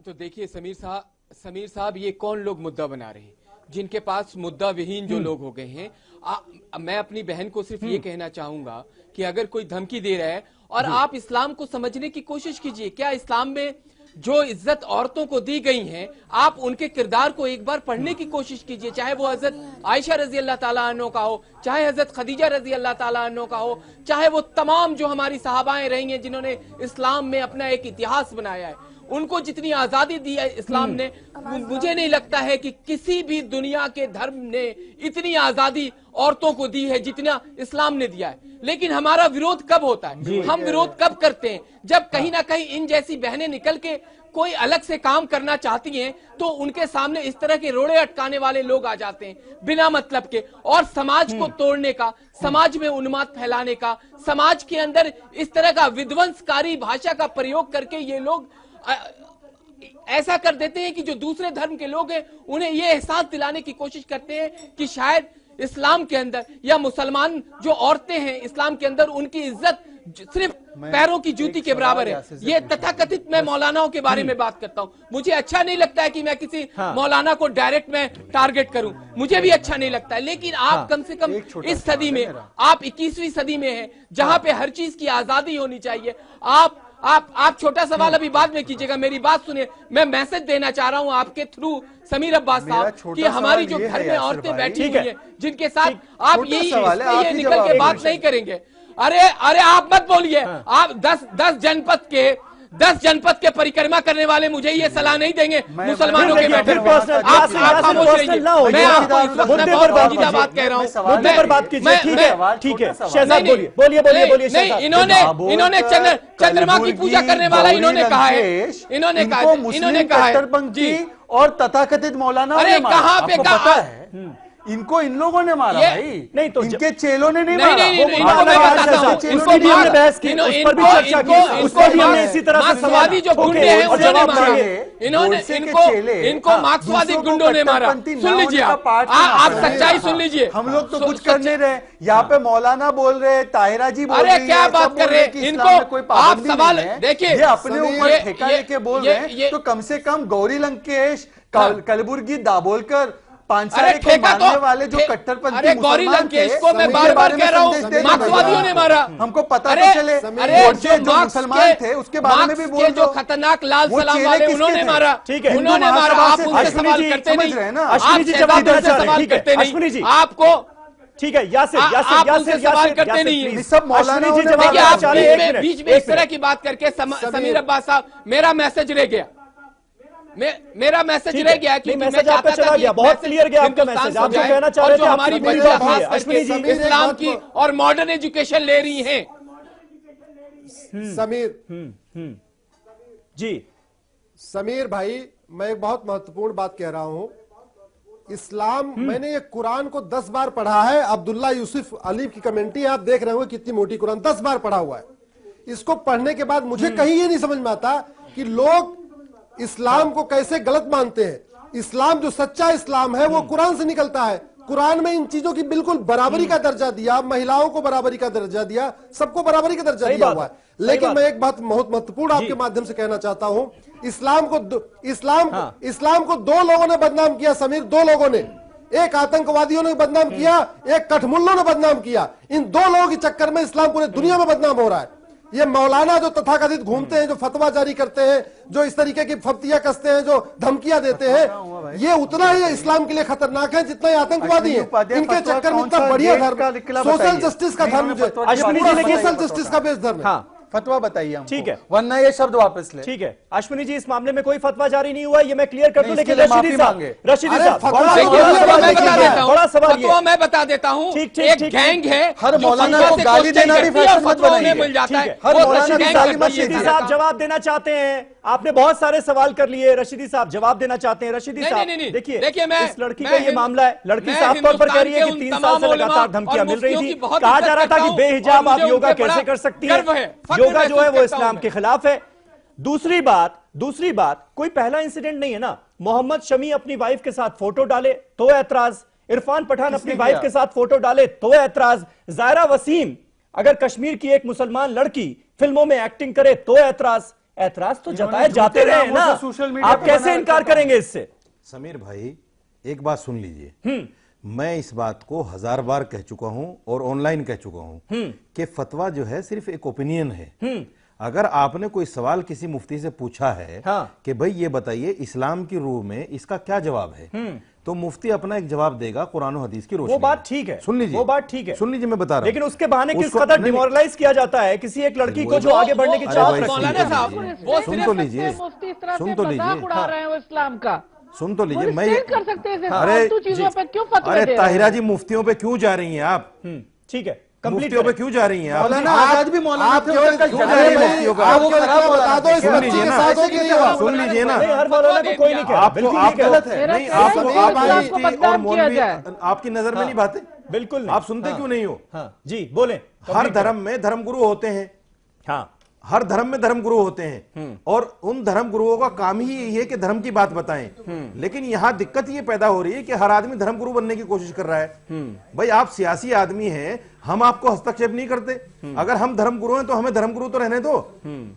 तो देखिए समीर साहब, ये कौन लोग मुद्दा बना रहे हैं? जिनके पास मुद्दा विहीन जो लोग हो गए हैं। मैं अपनी बहन को सिर्फ ये कहना चाहूंगा कि अगर कोई धमकी दे रहा है और आप इस्लाम को समझने की कोशिश कीजिए। क्या इस्लाम में जो इज्जत औरतों को दी गई है, आप उनके किरदार को एक बार पढ़ने की कोशिश कीजिए। चाहे वो हजरत आयशा रजी अल्लाह ताला अन्हो का हो, चाहे हजरत खदीजा रजी अल्लाह ताला अन्हो का हो, चाहे वो तमाम जो हमारी सहाबाएं रही हैं जिन्होंने इस्लाम में अपना एक इतिहास बनाया है, उनको जितनी आजादी दी है इस्लाम ने, मुझे नहीं लगता है कि किसी भी दुनिया के धर्म ने इतनी आजादी औरतों को दी है जितना इस्लाम ने दिया है। लेकिन हमारा विरोध कब होता है, हम विरोध कब करते हैं? जब कहीं ना कहीं इन जैसी बहनें निकल के कोई अलग से काम करना चाहती हैं तो उनके सामने इस तरह के रोड़े अटकाने वाले लोग आ जाते हैं बिना मतलब के, और समाज को तोड़ने का, समाज में उन्माद फैलाने का, समाज के अंदर इस तरह का विध्वंसकारी भाषा का प्रयोग करके ये लोग ऐसा कर देते हैं कि जो दूसरे धर्म के लोग हैं उन्हें ये एहसास दिलाने की कोशिश करते हैं कि शायद इस्लाम के अंदर या मुसलमान जो औरतें हैं इस्लाम के अंदर, उनकी इज्जत सिर्फ पैरों की जूती के बराबर है। ये तथाकथित मैं मौलानाओं के बारे में बात करता हूँ। मुझे अच्छा नहीं लगता है कि मैं किसी मौलाना को डायरेक्ट में टारगेट करूं, मुझे भी अच्छा नहीं लगता है। लेकिन आप कम से कम इस सदी में, आप 21वीं सदी में हैं जहां पे हर चीज की आजादी होनी चाहिए। आप छोटा सवाल अभी बाद में कीजिएगा, मेरी बात सुनिए। मैं मैसेज देना चाह रहा हूं आपके थ्रू समीर अब्बास साहब कि हमारी जो घर में औरतें बैठी हुई हैं जिनके साथ आप ये निकल के बात नहीं करेंगे। अरे आप मत बोलिए। आप 10 जनपद के 10 जनपद के परिक्रमा करने वाले मुझे ये सलाह नहीं देंगे मुसलमानों के मैटर में। पर्सनल आप खामोश रहिए, मैं आपको इस वक्त मुद्दे बहुत पर बात पेचीदा बात कह रहा हूँ। मुद्दे पर बात कीजिए। ठीक है शहजाद बोलिए बोलिए बोलिए बोलिए नहीं, इन्होंने चंद्रमा की पूजा करने वाला इन्होंने कहा है, इन्होंने कहा है जी। और तथाकथित मौलाना, अरे कहाँ पे पता है इनको इन लोगों ने मारा भाई, नहीं तो इनके चेलों ने नहीं नहीं, मारा। नहीं, नहीं, इनको मैं बताता हूं, उसको भी हमने बहस की, उस पर भी चर्चा की, उसको भी हमने इसी तरह से मार्क्सवादी जो गुंडे हैं उन्होंने मारा, इनको मार्क्सवादी गुंडों ने मारा। सुन लीजिए आप सच्चाई सुन लीजिए। हम लोग तो कुछ कर नहीं रहे, यहाँ पे मौलाना बोल रहे, ताहिरा जी बोल रहे, अरे क्या बात कर रहे हैं इनको, आप सवाल देखिए, ये अपने ऊपर ठेका लेके बोल रहे हैं, तो कम से कम गौरी लंकेश, कलबुर्गी, दाभोलकर, पांचाले को मारने वाले जो कट्टरपंथी अरे गौरी लंकेश को मैं बार बार कह रहा हूँ मार्क्सवादियों ने मारा, हमको पता तो चले। अरे जो मुसलमान थे उसके बारे में भी बोल जो खतरनाक लाल सलाम वाले उन्होंने मारा, ठीक है उन्होंने मारा। आप उनसे सवाल करते नहीं, अश्विनी जी जवाब देना चाह रहे हैं, ठीक है अश्विनी जी आपको ठीक है यासिर सवाल करते नहीं, सब मौलाना जी देखिए आप बीच में इस तरह की बात करके समीर अब्बास साहब, मेरा मैसेज रह गया, मेरा मैसेज रह गया कि मैसेज आपका चला गया, बहुत क्लियर गया आपका मैसेज। आप जो कहना चाह रहे थे हमारी बच्चियां खास करके इस्लाम की और मॉडर्न एजुकेशन ले रही हैं। समीर जी, समीर भाई मैं एक बहुत महत्वपूर्ण बात कह रहा हूं। इस्लाम मैंने ये कुरान को 10 बार पढ़ा है। अब्दुल्ला यूसुफ अली की कमेंट्री आप देख रहे हो कितनी मोटी कुरान, 10 बार पढ़ा हुआ है। इसको पढ़ने के बाद मुझे कहीं ये नहीं समझ में आता कि लोग इस्लाम को कैसे गलत मानते हैं। इस्लाम जो सच्चा इस्लाम है वो कुरान से निकलता है। कुरान में इन चीजों की बिल्कुल बराबरी का दर्जा दिया, महिलाओं को बराबरी का दर्जा दिया, सबको बराबरी का दर्जा दिया हुआ है। लेकिन मैं एक बात बहुत महत्वपूर्ण आपके माध्यम से कहना चाहता हूं, इस्लाम को 2 लोगों ने बदनाम किया समीर, 2 लोगों ने, एक आतंकवादियों ने बदनाम किया, एक कठमुल्लों ने बदनाम किया। इन 2 लोगों के चक्कर में इस्लाम पूरे दुनिया में बदनाम हो रहा है। ये मौलाना जो तथाकथित घूमते हैं, जो फतवा जारी करते हैं, जो इस तरीके की फतिया कसते हैं, जो धमकियां देते हैं, ये उतना ही इस्लाम के लिए खतरनाक है जितना ही आतंकवादी है। इनके चक्कर में इतना बढ़िया धर्म, सोशल जस्टिस का धर्म, सोशल जस्टिस का बेस धर्म है। फतवा बताइए हमको, ठीक है, वरना ये शब्द वापस ले। ठीक है अश्विनी जी, इस मामले में कोई फतवा जारी नहीं हुआ, ये मैं क्लियर कर दूं। लेकिन बड़ा सवाल मैं बता देता हूं, एक गैंग है, हर मौलाना को गाली देना भी फैशन मत बनाइए, मिल जाता है। हर रशीदी साहब जवाब देना चाहते हैं, आपने बहुत सारे सवाल कर लिए, रशीदी साहब जवाब देना चाहते हैं। रशीदी साहब देखिए इस लड़की का ये मामला है, लड़की साफ तौर पर कह रही है कि 3 साल से लगातार धमकियां मिल रही थी। कहा जा रहा था कि बेहिजाब आप योगा कैसे कर सकती है, योगा जो है वो इस्लाम के खिलाफ है। दूसरी बात कोई पहला इंसिडेंट नहीं है ना। मोहम्मद शमी अपनी वाइफ के साथ फोटो डाले तो ऐतराज, इरफान पठान अपनी वाइफ के साथ फोटो डाले तो ऐतराज, जायरा वसीम अगर कश्मीर की एक मुसलमान लड़की फिल्मों में एक्टिंग करे तो ऐतराज तो जताए जाते रहे ना, आप कैसे इनकार करेंगे इससे। समीर भाई एक बात सुन लीजिए, मैं इस बात को 1000 बार कह चुका हूं और ऑनलाइन कह चुका हूं कि फतवा जो है सिर्फ एक ओपिनियन है। अगर आपने कोई सवाल किसी मुफ्ती से पूछा है कि भाई ये बताइए इस्लाम की रूह में इसका क्या जवाब है, तो मुफ्ती अपना एक जवाब देगा कुरान और हदीस की रोशनी। वो बात ठीक है, सुन लीजिए, वो बात ठीक है, सुन लीजिए मैं बता रहा हूं। लेकिन उसके बहाने किस कदर डिमोरलाइज किया जाता है किसी एक लड़की को जो आगे बढ़ने की चाहत रखती है। सुन तो लीजिए, सुन तो लीजिए, उड़ा रहे हैं इस्लाम का, सुन तो लीजिए। मैं कर सकते हैं चीजों पे क्यों फतवा दे रहे हैं? ताहिरा जी मुफ्तियों पे क्यों जा रही हैं आप? ठीक है, मुफ्तियों पे क्यों जा रही हैं आप? मौलाना आज भी मौलाना क्यों जा रही है मुफ्तियों का? सुन लीजिए ना, सुन लीजिए ना, हर मौलाना को कोई नहीं कह, आप गलत है नहीं, आपकी नजर में नहीं बातें, बिल्कुल आप सुनते क्यों नहीं हो? जी बोले। हर धर्म में धर्मगुरु होते हैं, हाँ हर धर्म में धर्मगुरु होते हैं और उन धर्मगुरुओं का काम ही यही है कि धर्म की बात बताएं। लेकिन यहां दिक्कत ये पैदा हो रही है कि हर आदमी धर्मगुरु बनने की कोशिश कर रहा है। भाई आप सियासी आदमी हैं, हम आपको हस्तक्षेप नहीं करते। अगर हम धर्मगुरु हैं तो हमें धर्मगुरु तो रहने दो।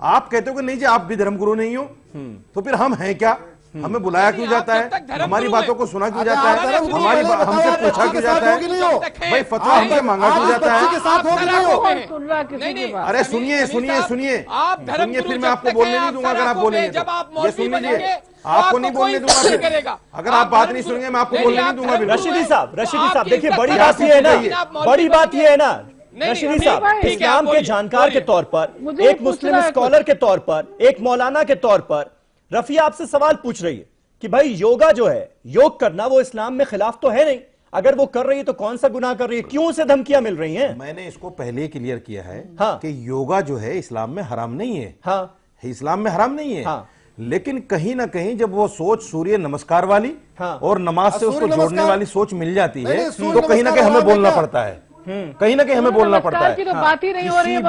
आप कहते हो कि नहीं जी आप भी धर्मगुरु नहीं हो, तो फिर हम हैं क्या? हमें बुलाया क्यों जाता है? हमारी बातों को सुना क्यों जाता है? हमारी हमसे पूछा क्यों जाता है? भाई फतवा हमसे मांगा क्यों जाता है? अरे सुनिए सुनिए सुनिए सुनिए, फिर मैं आपको बोलने नहीं दूंगा अगर आप बोलेंगे तो। ये सुन लीजिए, आपको नहीं बोलने दूंगा फिर। अगर आप बात नहीं सुनेंगे मैं आपको बोलने नहीं दूंगा। रशीदी साहब देखिए, बड़ी बात ये है ना, रशीदी साहब, इस्लाम के जानकार के तौर पर, एक मुस्लिम स्कॉलर के तौर पर, एक मौलाना के तौर पर रफिया आपसे सवाल पूछ रही है कि भाई योगा जो है, योग करना, वो इस्लाम में खिलाफ तो है नहीं, अगर वो कर रही है तो कौन सा गुनाह कर रही है, क्यों उसे धमकियां मिल रही हैं? मैंने इसको पहले ही क्लियर किया है हाँ। कि योगा जो है इस्लाम में हराम नहीं है। हाँ। इस्लाम में हराम नहीं है। हाँ। लेकिन कहीं ना कहीं जब वो सोच सूर्य नमस्कार वाली और नमाज से उसको जोड़ने वाली सोच मिल जाती है तो कहीं ना कहीं हमें बोलना पड़ता है, कहीं ना कहीं हमें बोलना पड़ता है। की तो बात ही नहीं हो रही है,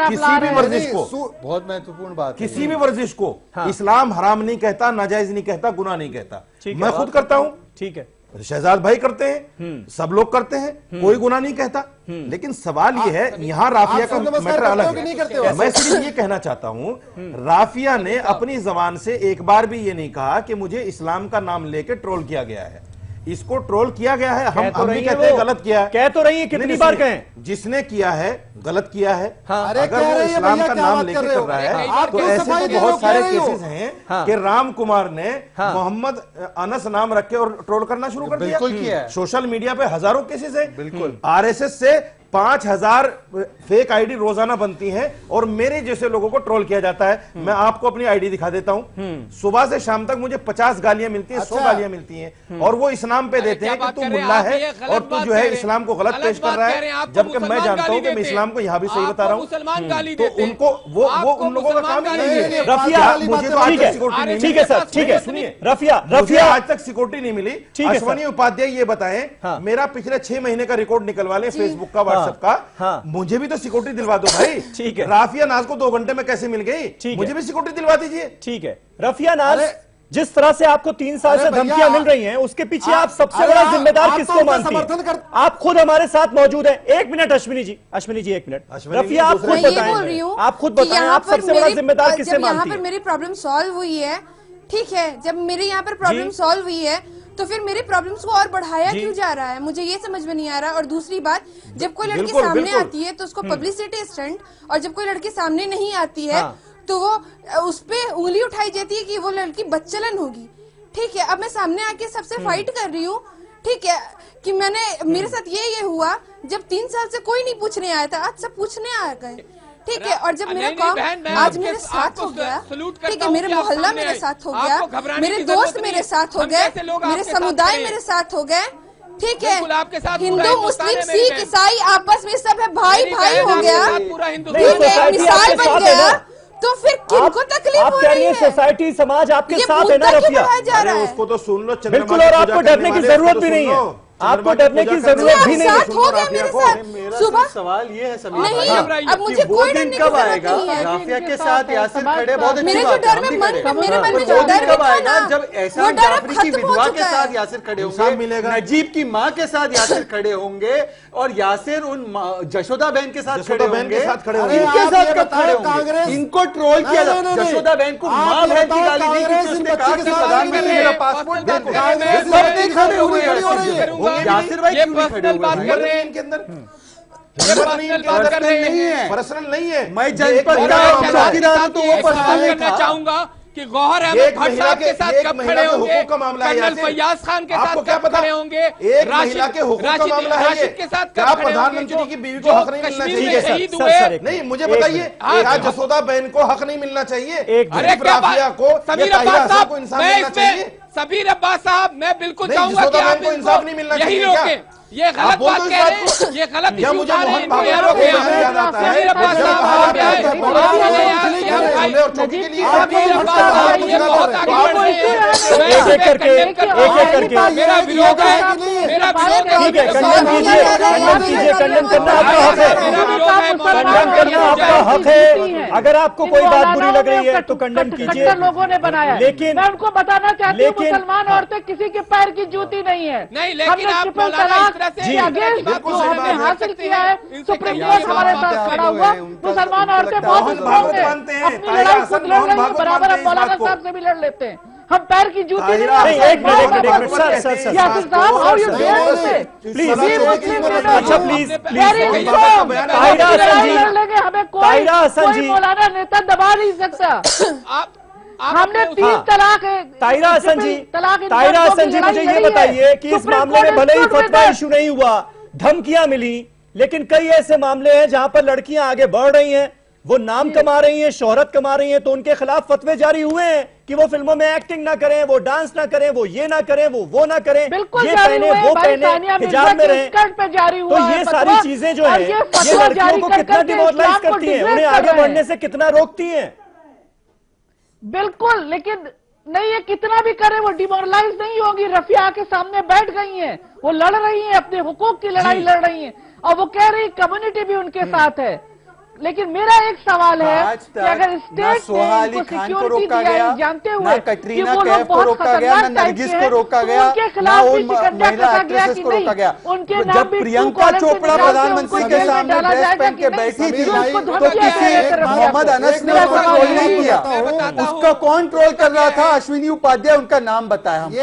किसी भी वर्जिश को, बहुत महत्वपूर्ण बात, किसी भी वर्जिश को इस्लाम हराम नहीं कहता, नाजायज नहीं कहता, गुनाह नहीं कहता। मैं खुद करता हूं, ठीक है, शहजाद भाई करते हैं, सब लोग करते हैं, कोई गुनाह नहीं कहता। लेकिन सवाल ये है, यहाँ राफिया का मैटर अलग है। मैं सिर्फ ये कहना चाहता हूँ, राफिया ने अपनी जबान से एक बार भी ये नहीं कहा कि मुझे इस्लाम का नाम लेके ट्रोल किया गया है। इसको ट्रोल किया गया है, हम भी कहते हैं गलत किया है। कह तो रही है, कितनी बार कहें? जिसने किया है गलत किया है। अगर वो इस्लाम का नाम लेके कर रहा है तो ऐसे तो बहुत सारे केसेस हैं कि राम कुमार ने मोहम्मद अनस नाम रख के और ट्रोल करना शुरू कर दिया। बिल्कुल किया है। सोशल मीडिया पे हजारों केसेस हैं। बिल्कुल। आरएसएस से 5000 फेक आईडी रोजाना बनती हैं और मेरे जैसे लोगों को ट्रोल किया जाता है। मैं आपको अपनी आईडी दिखा देता हूं। सुबह से शाम तक मुझे 50 गालियां मिलती हैं, 100 गालियां मिलती हैं और वो इस नाम पे देते हैं कि तू मुल्ला है और तू जो है इस्लाम को गलत पेश कर रहा है, जबकि मैं जानता हूं कि मैं इस्लाम को यहां भी सही बता रहा हूं। तो उनको वो उन लोगों का काम ही नहीं है। रफिया, मुझे तो आज तक सिक्योरिटी नहीं मिली। ठीक है सर, ठीक है, सुनिए रफिया आज तक सिक्योरिटी नहीं मिली। अश्वनी उपाध्याय ये बताएं, मेरा पिछले 6 महीने का रिकॉर्ड निकलवा लें फेसबुक का, व्हाट्सएप का, मुझे भी तो सिक्योरिटी दिलवा दो भाई। ठीक है। राफिया नाज को 2 घंटे में कैसे मिल गई? मुझे भी सिक्योरिटी दिलवा दीजिए। ठीक है। रफिया नाज, जिस तरह से आपको 3 साल से धमकियां मिल रही हैं, उसके पीछे आप सबसे बड़ा जिम्मेदार किसको मानती हैं? आप खुद हमारे साथ मौजूद हैं। 1 मिनट अश्विनी जी, 1 मिनट। रफिया, आप खुद बताएं, आप खुद बताएं, आप सबसे बड़ा जिम्मेदार किसे मानती हैं? यहाँ पर मेरी प्रॉब्लम सॉल्व हुई है, ठीक है, जब मेरे यहाँ पर प्रॉब्लम सॉल्व हुई है तो फिर मेरी प्रॉब्लम्स को और बढ़ाया क्यों जा रहा है, मुझे ये समझ में नहीं आ रहा। और दूसरी बात, जब कोई लड़की सामने आती है तो उसको पब्लिसिटी स्टंट, और जब कोई लड़की सामने नहीं आती है तो वो उस पे उंगली उठाई जाती है कि वो लड़की बच्चलन होगी। ठीक है, अब मैं सामने आके सबसे फाइट कर रही हूँ, ठीक है, कि मेरे साथ ये हुआ। जब 3 साल से कोई नहीं पूछने आया था, आज सब पूछने आ गए, ठीक है। और जब मेरा काम आज मेरे साथ हो गया, ठीक है, मेरे मोहल्ला मेरे साथ हो गया, मेरे दोस्त मेरे साथ हो गए, मेरे समुदाय मेरे साथ हो गए, ठीक है, हिंदू मुस्लिम सिख ईसाई आपस में सब है, भाई भाई हो गया, ठीक है, मिसाल बन गया। तो फिर किनको तकलीफ हो रही है? सोसाइटी समाज आपके साथ है ना रफिया? उसको तो सुन लो, बिल्कुल, और आपको डरने की जरूरत भी नहीं है, आपको डरने की जरूरत भी नहीं है। हो गया मेरे साथ सुबह। सवाल ये है समीर, नहीं, अब मुझे कोई डर नहीं, कब आएगा राफिया के साथ यासिर खड़े? बहुत मेरे जो डर में मेरे मन में जो डर कब आएगा जब ऐसा जाफरी की विधवा के साथ यासिर खड़े होंगे, नजीब की माँ के साथ यासिर खड़े होंगे और यासिर उन जशोदा बहन के साथ खड़े होंगे, इनके साथ कब खड़े होंगे? इनको ट्रोल किया जाता है। जशोदा बहन को माँ बहन की गाली दी कि उसने कहा कि प्रधानमंत्री मेरा पासपोर्ट देखो, सब खड़े हुए हैं। यासिर भाई क्यों खड़े हुए हैं? इनके अंदर पर्सनल नहीं है। मैं जनपद का चौकीदार हूं तो वो पर्सनल करना चाहूंगा कि गौहर अहमद भट्ट साहब के साथ कब खड़े होंगे, कर्नल फैयाज खान के साथ कब खड़े होंगे, राशिद के साथ कब खड़े होंगे, प्रधानमंत्री की बीवी को हक नहीं मिलना चाहिए? नहीं, मुझे बताइए, क्या जसोदा बहन को हक नहीं मिलना चाहिए? अरे क्या को समीर अब्बास साहब, मैं इसमें सबीर अब्बास साहब, मैं बिल्कुल चाहूंगा कि आप इंसाफ नहीं मिलना यही रोके। ये गलत बात कह रहे हैं, ये गलत इश्यू उठा रहे हैं, इनको यहाँ रोके। समीर अब्बास साहब यहाँ पे आए, एक एक करके मेरा विरोध है, मेरा विरोध है। ठीक है, खंडन कीजिए, खंडन करना आपका हक है, खंडन करना आपका हक है। अगर आपको कोई बात बुरी लग रही है तो खंडन कीजिए। लोगों ने बनाया, लेकिन मैं उनको बताना चाहती हूँ, मुसलमान औरतें किसी के पैर की जूती नहीं है। नहीं, लेकिन आप मौलाना इस तरह से अगेंस्ट जो हमने हासिल किया है, सुप्रीम कोर्ट हमारे साथ खड़ा हुआ, मुसलमान औरतें बहुत स्ट्रॉन्ग है, अपनी लड़ाई खुद लड़ रही है, बराबर हम मौलाना साहब से भी लड़ लेते हैं, हम पैर की जूती नहीं। एक मिनट सर, यासिर साहब, हाउ यू डू प्लीज, अच्छा प्लीज, ताहिरा हसन जी, मौलाना नेता दबा नहीं सकता। हमने 3 तलाक, ताहिरा हसन जी, मुझे ये बताइए कि इस मामले में भले ही फतवा इशू नहीं हुआ, धमकियां मिली, लेकिन कई ऐसे मामले हैं जहां पर लड़कियां आगे बढ़ रही हैं, वो नाम कमा रही हैं, शोहरत कमा रही हैं, तो उनके खिलाफ फतवे जारी हुए हैं कि वो फिल्मों में एक्टिंग ना करें, वो डांस ना करें, वो ये ना करें, वो ना करें, ये पहने, वो पहने, हिजाब में रहें। तो ये सारी चीजें जो है ये लड़कियों को कितना डिमोरलाइज करती हैं, उन्हें आगे बढ़ने से कितना रोकती हैं। बिल्कुल, लेकिन नहीं, ये कितना भी करे वो डिमोरलाइज नहीं होगी। रफिया के सामने बैठ गई हैं, वो लड़ रही हैं, अपने हुकूक की लड़ाई लड़ रही हैं, और वो कह रही कम्युनिटी भी उनके साथ है। लेकिन मेरा एक सवाल है कि अगर स्टेट सोहाली खान को रोका गया, जानते हुए ना कटरीना कैफ को रोका गया, ना नरगिस को रोका गया, ना उन महिला एक्ट्रेसेस को रोका गया। जब प्रियंका चोपड़ा प्रधानमंत्री के सामने ड्रेस पहन के बैठी थी तो किसी मोहम्मद अनस ने उसको ट्रोल नहीं किया। उसका कौन ट्रोल कर रहा था? अश्विनी उपाध्याय, उनका नाम बताया हमको।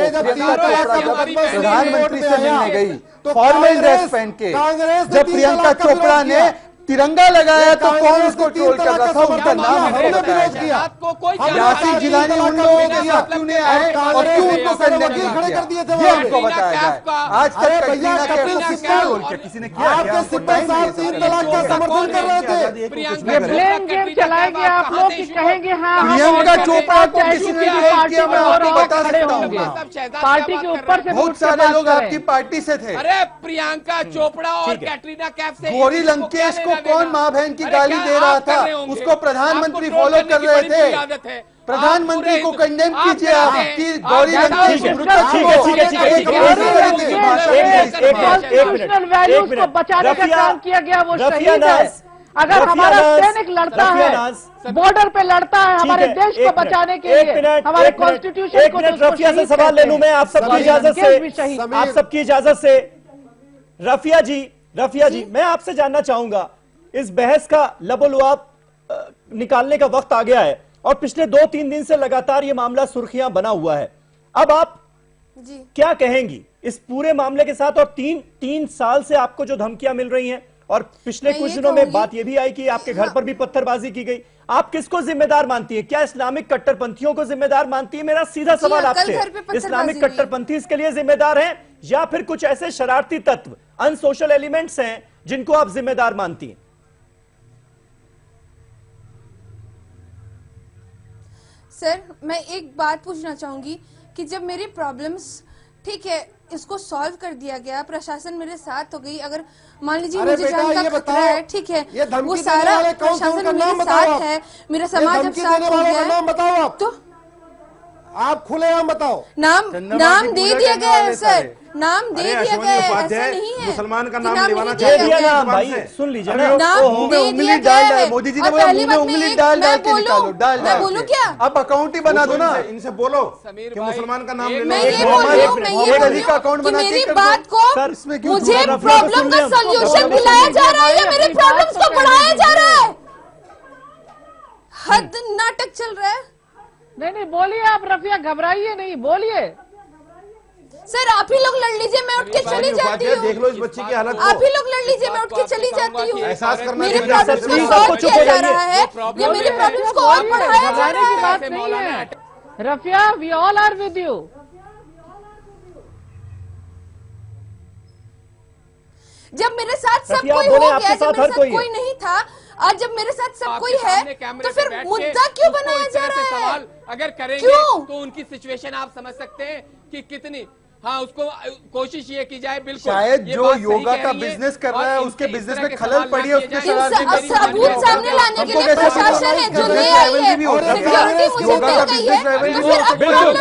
प्रधानमंत्री से मिलने गई फॉर्मल ड्रेस पहन के, जब प्रियंका चोपड़ा ने तिरंगा लगाया तो कौन उसको ट्रोल कर रहा था? उनका नाम हमने विरोध किया। यासिर जिलानी उन लोगों के साथ क्यों नहीं आए और क्यों उनको कंडेम किया, ये हमको बताया जाए। आज तक कटरीना कैफ को किसने ट्रोल किया? किसी ने किया? आपके सिब्बल साहब 3 तलाक का समर्थन कर रहे थे। ब्लेम गेम चलाएंगे आप लोग कि कहेंगे हाँ प्रियंका चोपड़ा को किसी ने ट्रोल किया, मैं आपको बता सकता हूँ। पार्टी के ऊपर से बहुत सारे लोग आपकी पार्टी से थे। अरे प्रियंका चोपड़ा और कैटरीना कैफ से गौरी लंकेश को कौन मां बहन की गाली दे रहा था? उसको प्रधानमंत्री फॉलो कर रहे थे। प्रधानमंत्री को कंडेम कीजिए आप कि गौरी लंकेश को बचाने का काम किया गया, वो शहीद है। अगर हमारा सैनिक लड़ता है, बॉर्डर पे लड़ता है हमारे देश को बचाने के लिए, हमारे कॉन्स्टिट्यूशन को, रफिया से सवाल ले लूं मैं आप सबकी इजाजत से, आप सबकी इजाजत से। रफिया जी, मैं आपसे जानना चाहूंगा, इस बहस का लबोलुआब निकालने का वक्त आ गया है और पिछले 2-3 दिन से लगातार ये मामला सुर्खियां बना हुआ है। अब आप क्या कहेंगी इस पूरे मामले के साथ? और 3 साल से आपको जो धमकियां मिल रही हैं, और पिछले कुछ दिनों में बात यह भी आई कि आपके घर पर भी पत्थरबाजी की गई, आप किसको जिम्मेदार मानती है? क्या इस्लामिक कट्टरपंथियों को जिम्मेदार मानती है? मेरा सीधा सवाल आपसे, इस्लामिक कट्टरपंथी इसके लिए जिम्मेदार हैं या फिर कुछ ऐसे शरारती तत्व, अनसोशल एलिमेंट्स हैं जिनको आप जिम्मेदार मानती हैं? सर, मैं एक बात पूछना चाहूंगी कि जब मेरी प्रॉब्लम्स, ठीक है, इसको सॉल्व कर दिया गया, प्रशासन मेरे साथ हो गई, अगर मान लीजिए मुझे जान का खतरा है, ठीक है, वो सारा प्रशासन मेरे साथ है, मेरा समाज अब साथ हो गया है, तो आप खुलेआम बताओ। नाम दे दिया गया है सर, नाम दे दिया गया है, ऐसा नहीं है मुसलमान का नाम लेवाना चाहिए। नाम भाई सुन लीजिए ना, नाम दे दिया गया है। मोदी जी ने बोला मुंह में उंगली डाल के निकालो, डाल मैं बोलूं क्या? अब अकाउंट ही बना दो ना, इनसे बोलो कि मुसलमान का नाम लेना। मैं ये बोलूं कि मेरी बात को, मुझे प्रॉब्लम का सॉल्यूशन दिलाया जा रहा है या मेरे प्रॉब्लम्स को बढ़ाया जा रहा है? हद नाटक चल रहा है। नहीं, बोलिए आप रफिया, घबराइए नहीं, बोलिए। सर, आप ही लोग लड़ लीजिए, मैं उठ के चली जाती हूँ। देख लो इस बच्ची की हालत। आप ही लोग लड़ लीजिए, मैं उठ के चली जाती हूँ। एहसास करना, मेरे प्रॉब्लम्स को सॉल्व किया जा रहा है या मेरे प्रॉब्लम्स को और बढ़ाया जा रहा है? बात नहीं है Rafiya, we all are with you. जब मेरे साथ सब कोई हो गया, जब मेरे साथ कोई नहीं था, आज जब मेरे साथ सब कोई है, तो फिर मुद्दा क्यों बनाया जा रहा है? अगर करेंगे तो उनकी सिचुएशन आप समझ सकते हैं कि कितनी, हाँ, उसको कोशिश ये की जाए। बिल्कुल, शायद जो योगा का बिजनेस कर रहा है उसके बिजनेस में खलल पड़ी है, उसके सबूत सामने लाने के लिए प्रशासन है जो ले आई है, सिक्योरिटी मुझे मिल गई है।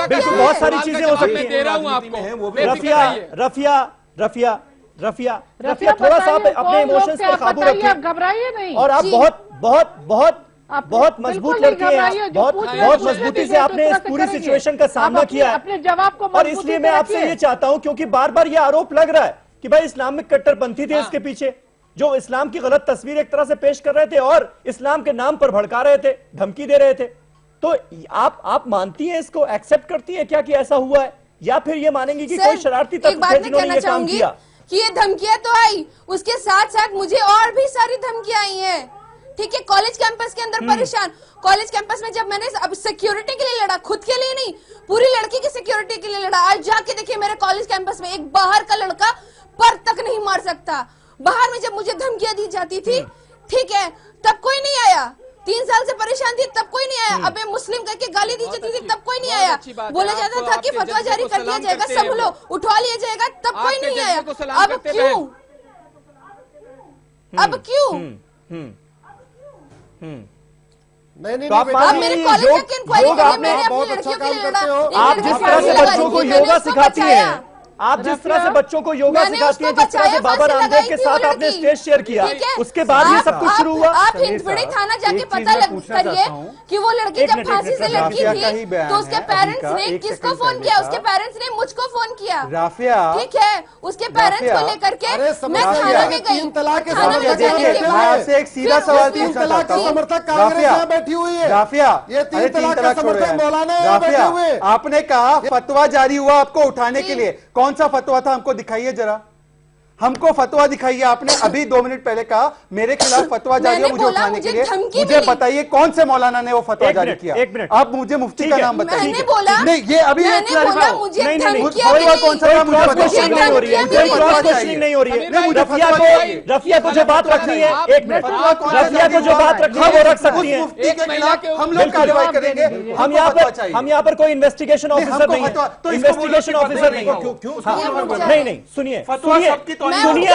बिल्कुल, बहुत सारी चीजें हो सकती दे रहा हूँ आपको। रफिया, थोड़ा सा अपने इमोशंस पर काबू रखिए, घबराइए नहीं। और आप बहुत मजबूत लड़की हैं, बहुत मजबूती से आपने इस पूरी सिचुएशन का सामना किया है। अपने जवाब को, और इसलिए मैं आपसे ये चाहता हूं, क्योंकि बार बार ये आरोप लग रहा है कि भाई इस्लामिक कट्टरपंथी थे इसके पीछे, जो इस्लाम की गलत तस्वीर एक तरह से पेश कर रहे थे और इस्लाम के नाम पर भड़का रहे थे, धमकी दे रहे थे। तो आप मानती हैं, इसको एक्सेप्ट करती हैं क्या कि ऐसा हुआ है, या फिर ये मानेंगी कि कोई शरारती तत्व थे जिन्होंने ये काम किया? कि ये धमकियां तो आई, उसके साथ साथ मुझे और भी सारी धमकियां आई हैं, ठीक है। कॉलेज कैंपस के अंदर परेशान, कॉलेज कैंपस में जब मैंने अब सिक्योरिटी के लिए लड़ा, खुद के लिए नहीं, पूरी लड़की की सिक्योरिटी के लिए लड़ा, आज जाके देखिए मेरे कॉलेज कैंपस में एक बाहर का लड़का पर तक नहीं मार सकता। बाहर में जब मुझे धमकियां दी जाती थी, ठीक है, तब कोई नहीं आया। 3 साल से परेशान थी, तब कोई नहीं आया। अबे मुस्लिम करके गाली दी जाती थी, तब कोई नहीं आया। बोला जाता था कि फतवा जारी कर दिया जाएगा, सब लोग उठवा लिया जाएगा, तब कोई नहीं आया। अब क्यों? अब क्यों? नहीं, तो आप मेरे कॉलेज तक इंक्वायरी के लिए मैंने अपनी लड़कियों के लिए लड़ा। आप जिस तरह से बच्चों को योगा सिखाती हैं, आप जिस तरह से बच्चों को योगा सिखाती हैं, जिस तरह से बाबा रामदेव के साथ आपने स्टेज शेयर किया, उसके बाद ये सब कुछ शुरू हुआ। आप हिंदपीढ़ी थाना जाके पता करिए कि वो लड़की जब फांसी से लटकी थी तो उसके पेरेंट्स ने किसको फोन किया? उसके पेरेंट्स ने मुझको फोन किया। राफिया, ठीक है, उसके पेरेंट्स को लेकर के मैं थाने में गई। आपसे एक सीधा सवाल पूछना चाहता हूँ। समर्थक कांग्रेस यहाँ बैठी हुई है। राफिया, ये 3 तलाक का समर्थक मौलाना यहाँ बैठे हुए। आपने कहा फतवा जारी हुआ आपको उठाने के लिए, कौन सा फतवा था? हमको दिखाइए जरा, हमको फतवा दिखाइए। आपने अभी 2 मिनट पहले कहा मेरे खिलाफ फतवा जारी है मुझे उठाने के लिए। मुझे बताइए कौन से मौलाना ने वो फतवा जारी किया? आप मुझे मुफ्ती का नाम बताइए। नहीं, ये अभी कौन सा नाम मुझे बताइए। नहीं हो रही है। रफिया को जो बात रखनी है, 1 मिनट, रफिया को जो बात रखनी है वो रख सकती है। हम लोग कार्रवाई करेंगे। हम यहाँ पर कोई इन्वेस्टिगेशन ऑफिसर नहीं है, इन्वेस्टिगेशन ऑफिसर नहीं। नहीं, सुनिए सुनिए,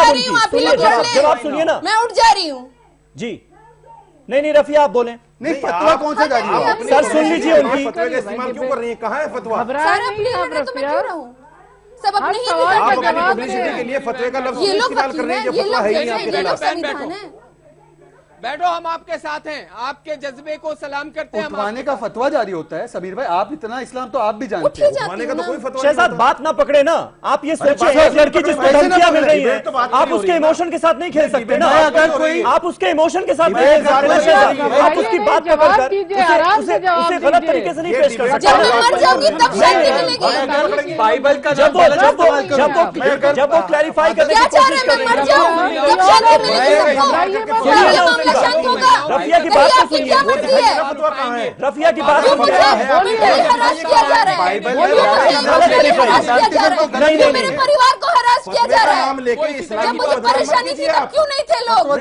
जब आप सुनिए ना, मैं उठ जा रही हूँ जी। नहीं रफिया आप बोले। नहीं, फतवा कौन सा जारी है? सर सुन लीजिए उनकी। फतवे का इस्तेमाल क्यों कर रही है? कहाँ है फतवा? सब अपने ही आप अपनी पब्लिसिटी के लिए फतवे का लफ्ज इस्तेमाल कर रहे हैं, जो फतवा है ही नहीं आपके खिलाफ। बैठो, हम आपके साथ हैं, आपके जज्बे को सलाम करते हैं। उठवाने का फतवा जारी होता है। समीर भाई, आप इतना इस्लाम तो आप भी जानते हैं। उठवाने का तो कोई फतवा शहजाद बात ना पकड़े ना। आप ये सोचिए, एक लड़की जिसको धमकियां मिल रही है, आप उसके इमोशन के साथ नहीं खेल सकते ना। अगर कोई आप उसके इमोशन के साथ नहीं खेल सकते, आप उसकी बात पकड़कर उसे गलत तरीके से नहीं पेश कर सकते। बाइबल का जब वो क्लैरिफाई करने की कोशिश कर रही है, रफिया की बात तो सुनिए। रफिया की बात सुनिए। नहीं, मेरे परिवार को हरास किया जा रहा है। जब मुझे परेशानी थी तब क्यों नहीं थे लोग?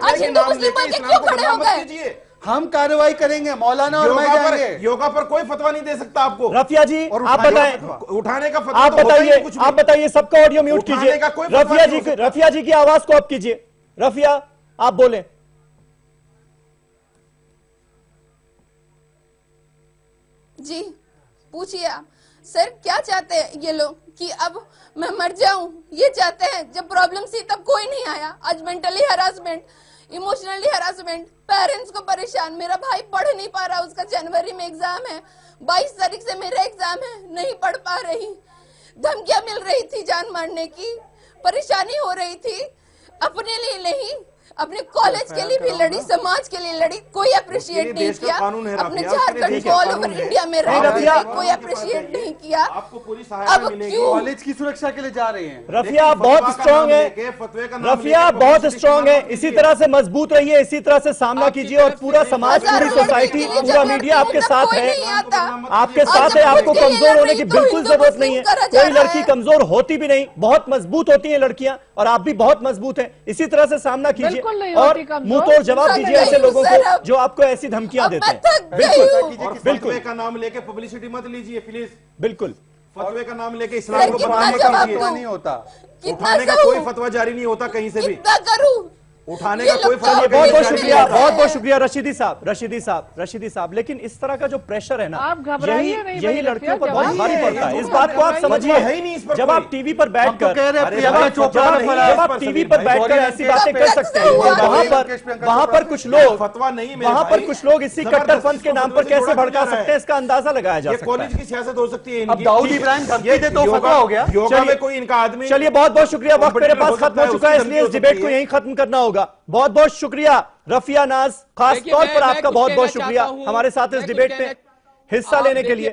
आज हिंदू मुस्लिम बोल के क्यों खड़े हो गए? हम कार्रवाई करेंगे। मौलाना और मैं जाएंगे। योगा पर कोई फतवा नहीं दे सकता आपको। रफिया जी आप बताएं, उठाने का फतवा आप बताइए, सबका ऑडियो म्यूट कीजिए। रफिया जी की आवाज को आप कीजिए। रफिया आप बोले। जी पूछिए आप। सर क्या चाहते हैं ये लोग कि अब मैं मर जाऊं? ये चाहते हैं। जब प्रॉब्लम थी तब कोई नहीं आया। आज mentally harassment, emotionally harassment, parents को परेशान। मेरा भाई पढ़ नहीं पा रहा, उसका जनवरी में एग्जाम है, 22 तारीख से मेरा एग्जाम है, नहीं पढ़ पा रही। धमकियां मिल रही थी जान मारने की, परेशानी हो रही थी। अपने लिए नहीं, अपने कॉलेज के लिए भी लड़ी, समाज के लिए लड़ी, कोई अप्रिशिएट नहीं किया। अपने झारखंड को ऑल ओवर इंडिया में रह कोई अप्रिशिएट नहीं किया। अब क्यों? कॉलेज की सुरक्षा के लिए जा रहे हैं। रफिया आप बहुत स्ट्रांग है, रफिया आप बहुत स्ट्रांग है। इसी तरह से मजबूत रहिए, इसी तरह से सामना कीजिए और पूरा समाज, पूरी सोसाइटी, पूरा मीडिया आपके साथ है, आपके साथ है। आपको कमजोर होने की बिल्कुल जरूरत नहीं है। कोई लड़की कमजोर होती भी नहीं, बहुत मजबूत होती है लड़कियां, और आप भी बहुत मजबूत हैं। इसी तरह से सामना कीजिए और मुंह तोड़ जवाब दीजिए ऐसे लोगों को जो आपको ऐसी धमकियां देते हैं। बिल्कुल का नाम लेके पब्लिसिटी मत लीजिए प्लीज। बिल्कुल, फतवे का नाम लेके इस्लाम को नहीं होता। उठाने का कोई फतवा जारी नहीं होता कहीं से भी। उठाने का कोई फतवा। बहुत बहुत शुक्रिया, बहुत बहुत शुक्रिया रशीदी साहब। लेकिन इस तरह का जो प्रेशर है ना, यही लड़कियों पर बहुत भारी पड़ता है। इस बात को आप समझिए। जब आप टीवी पर बैठकर ऐसी बातें कर सकते हैं, वहां पर कुछ लोग इसी कट्टरपंथ के नाम पर कैसे भड़का सकते हैं, इसका अंदाजा लगाया जा सकता है। कॉलेज की सियासत हो सकती है। अब दाऊद इब्राहिम धमकी दे तो फतवा हो गया। योगा में कोई इनका आदमी। चलिए बहुत बहुत शुक्रिया। वक्त मेरे पास खत्म हो चुका है, इसलिए इस डिबेट को यहीं खत्म करना होगा। बहुत बहुत शुक्रिया रफिया नाज, खास तौर पर आपका बहुत बहुत शुक्रिया हमारे साथ इस डिबेट में हिस्सा लेने के लिए।